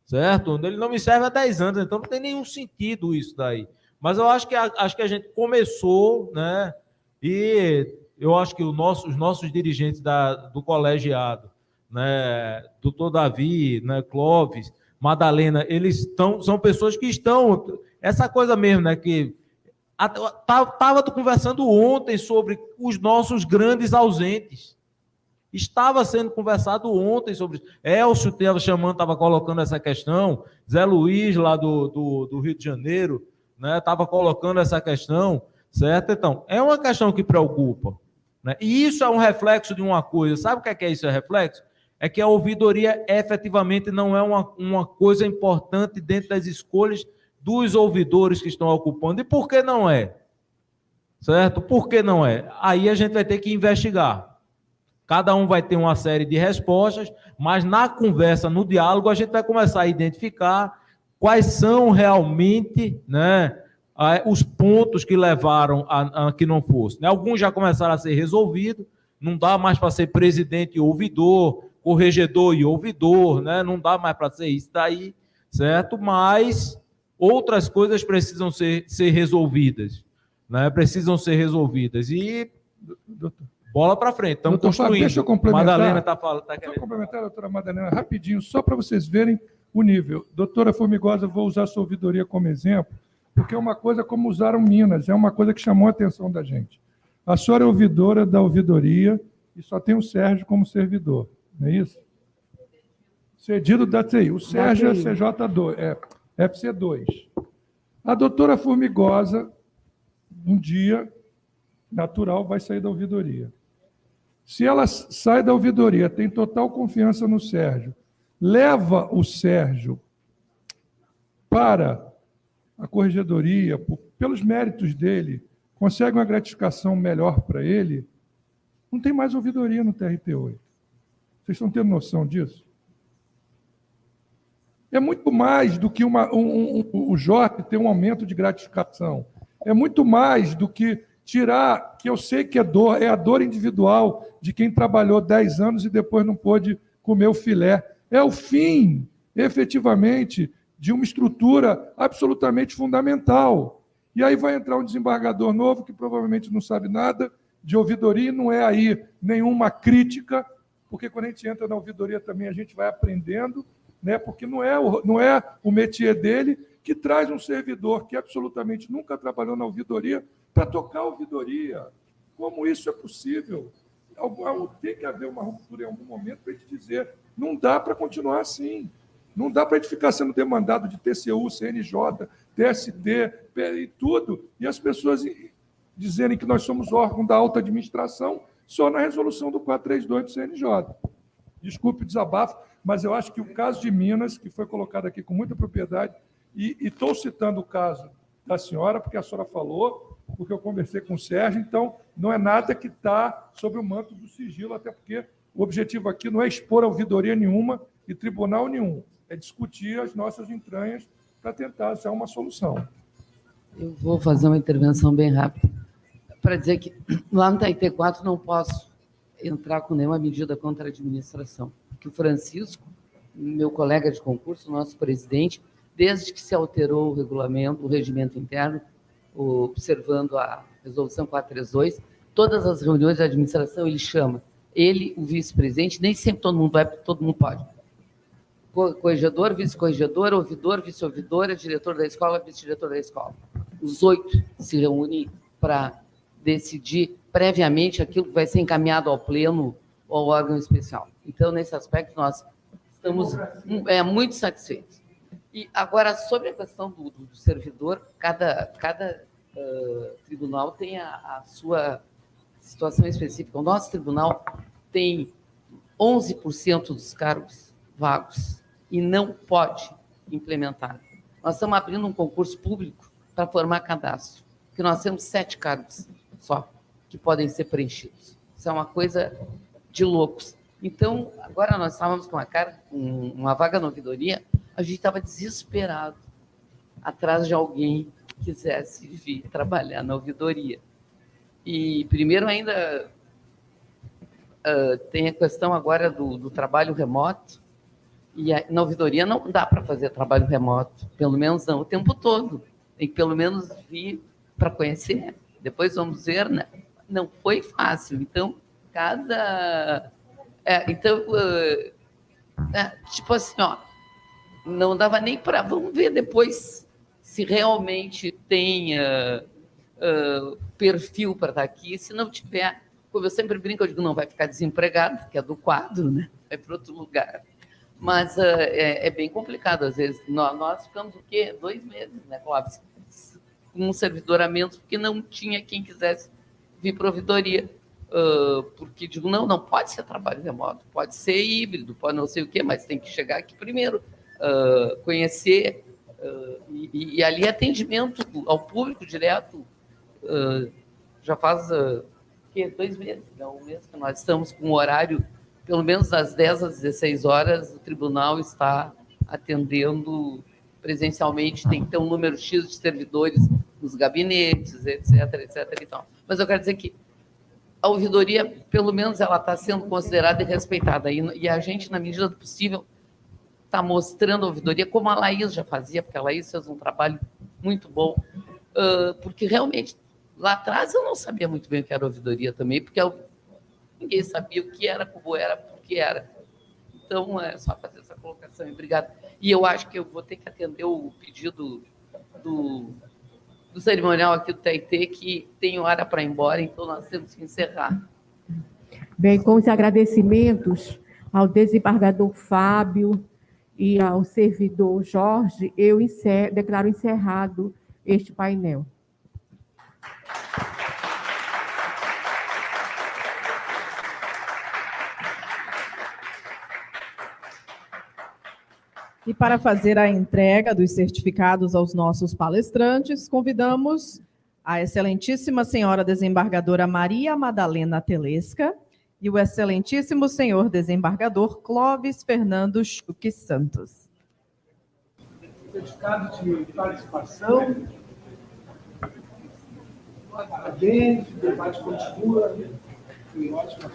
certo? Ele não me serve há 10 anos, então não tem nenhum sentido isso daí. Mas eu acho que a gente começou, né? E eu acho que os nossos dirigentes do colegiado, né? Doutor Davi, né? Clóvis, Madalena, são pessoas que estão... Essa coisa mesmo, né, que estava conversando ontem sobre os nossos grandes ausentes. Estava sendo conversado ontem sobre isso. Elcio estava colocando essa questão, Zé Luiz, lá do Rio de Janeiro, né, estava colocando essa questão, certo? Então, é uma questão que preocupa. Né? E isso é um reflexo de uma coisa. Sabe o que é isso? É reflexo? É que a ouvidoria efetivamente não é uma coisa importante dentro das escolhas dos ouvidores que estão ocupando. E por que não é? Certo? Por que não é? Aí a gente vai ter que investigar. Cada um vai ter uma série de respostas, mas na conversa, no diálogo, a gente vai começar a identificar quais são realmente, né, os pontos que levaram a que não fosse. Né? Alguns já começaram a ser resolvidos, não dá mais para ser presidente e ouvidor, corregedor e ouvidor, né? Não dá mais para ser isso daí, certo? Mas outras coisas precisam ser resolvidas, né? Precisam ser resolvidas. E bola para frente, estamos construindo. Deixa eu complementar. Madalena está querendo. Deixa eu complementar, doutora Madalena, rapidinho, só para vocês verem o nível. Doutora Formigosa, vou usar a sua ouvidoria como exemplo, porque é uma coisa como usaram Minas, é uma coisa que chamou a atenção da gente. A senhora é ouvidora da ouvidoria e só tem o Sérgio como servidor, não é isso? Cedido da TI. O Sérgio é CJ2, FC2. A doutora Formigosa, um dia, natural, vai sair da ouvidoria. Se ela sai da ouvidoria, tem total confiança no Sérgio, leva o Sérgio para a corregedoria, pelos méritos dele, consegue uma gratificação melhor para ele, não tem mais ouvidoria no TRT8. Vocês estão tendo noção disso? É muito mais do que o Jorge ter um aumento de gratificação. É muito mais do que tirar, que eu sei que é a dor individual de quem trabalhou 10 anos e depois não pôde comer o filé. É o fim, efetivamente, de uma estrutura absolutamente fundamental. E aí vai entrar um desembargador novo que provavelmente não sabe nada de ouvidoria, e não é aí nenhuma crítica, porque quando a gente entra na ouvidoria também a gente vai aprendendo, né? Porque não é o métier dele que traz um servidor que absolutamente nunca trabalhou na ouvidoria para tocar a ouvidoria. Como isso é possível? Tem que haver uma ruptura em algum momento para a gente dizer, não dá para continuar assim. Não dá para a gente ficar sendo demandado de TCU, CNJ, TST e tudo, e as pessoas dizerem que nós somos órgão da alta administração só na resolução do 432 do CNJ. Desculpe o desabafo, mas eu acho que o caso de Minas, que foi colocado aqui com muita propriedade, e estou citando o caso da senhora, porque a senhora falou, porque eu conversei com o Sérgio, então não é nada que está sob o manto do sigilo, até porque o objetivo aqui não é expor a ouvidoria nenhuma e tribunal nenhum, é discutir as nossas entranhas para tentar achar uma solução. Eu vou fazer uma intervenção bem rápida para dizer que lá no TRT4 não posso entrar com nenhuma medida contra a administração, porque o Francisco, meu colega de concurso, nosso presidente, desde que se alterou o regulamento, o regimento interno, observando a resolução 432, todas as reuniões de administração ele chama, ele, o vice-presidente, nem sempre todo mundo vai, porque todo mundo pode. Corregedor, vice-corregedor, ouvidor, vice-ouvidora, diretor da escola, vice-diretor da escola. Os 8 se reúnem para decidir previamente aquilo que vai ser encaminhado ao pleno ou ao órgão especial. Então, nesse aspecto, nós estamos muito satisfeitos. E agora, sobre a questão do servidor, cada tribunal tem a sua situação específica. O nosso tribunal tem 11% dos cargos vagos e não pode implementar. Nós estamos abrindo um concurso público para formar cadastro, porque nós temos 7 cargos só que podem ser preenchidos. Isso é uma coisa de loucos. Então, agora nós estávamos com uma vaga na ouvidoria, a gente estava desesperado atrás de alguém que quisesse vir trabalhar na ouvidoria. E, primeiro, ainda tem a questão agora do trabalho remoto, e na ouvidoria não dá para fazer trabalho remoto, pelo menos não o tempo todo. Tem que, pelo menos, vir para conhecer. Depois vamos ver, né? Não foi fácil. Então, tipo assim, ó, não dava nem para... Vamos ver depois se realmente tem perfil para estar aqui. Se não tiver, como eu sempre brinco, eu digo, não vai ficar desempregado, que é do quadro, né? Vai para outro lugar. Mas é bem complicado, às vezes. Nós ficamos, o quê? 2 meses, né, Clóvis? Com um servidor a menos, porque não tinha quem quisesse vir para a ouvidoria. Porque, digo, não pode ser trabalho remoto, pode ser híbrido, pode não sei o quê, mas tem que chegar aqui primeiro, conhecer, e ali atendimento ao público direto, já faz 2 meses, não, um mês que nós estamos com o horário, pelo menos das 10 às 16 horas, o tribunal está atendendo presencialmente, tem que ter um número X de servidores nos gabinetes, etc. E tal. Mas eu quero dizer que a ouvidoria, pelo menos, ela está sendo considerada e respeitada. E a gente, na medida do possível, está mostrando a ouvidoria, como a Laís já fazia, porque a Laís fez um trabalho muito bom, porque realmente, lá atrás, eu não sabia muito bem o que era ouvidoria também, porque ninguém sabia o que era, como era, por que era. Então, é só fazer essa colocação. Obrigada. E eu acho que eu vou ter que atender o pedido do cerimonial aqui do TRT, que tem hora para ir embora, então nós temos que encerrar. Bem, com os agradecimentos ao desembargador Fábio e ao servidor Jorge, eu declaro encerrado este painel. E para fazer a entrega dos certificados aos nossos palestrantes, convidamos a excelentíssima senhora desembargadora Maria Madalena Telesca e o excelentíssimo senhor desembargador Clóvis Fernando Chuque Santos. Certificado de participação. Parabéns, o debate continua. Foi ótimo.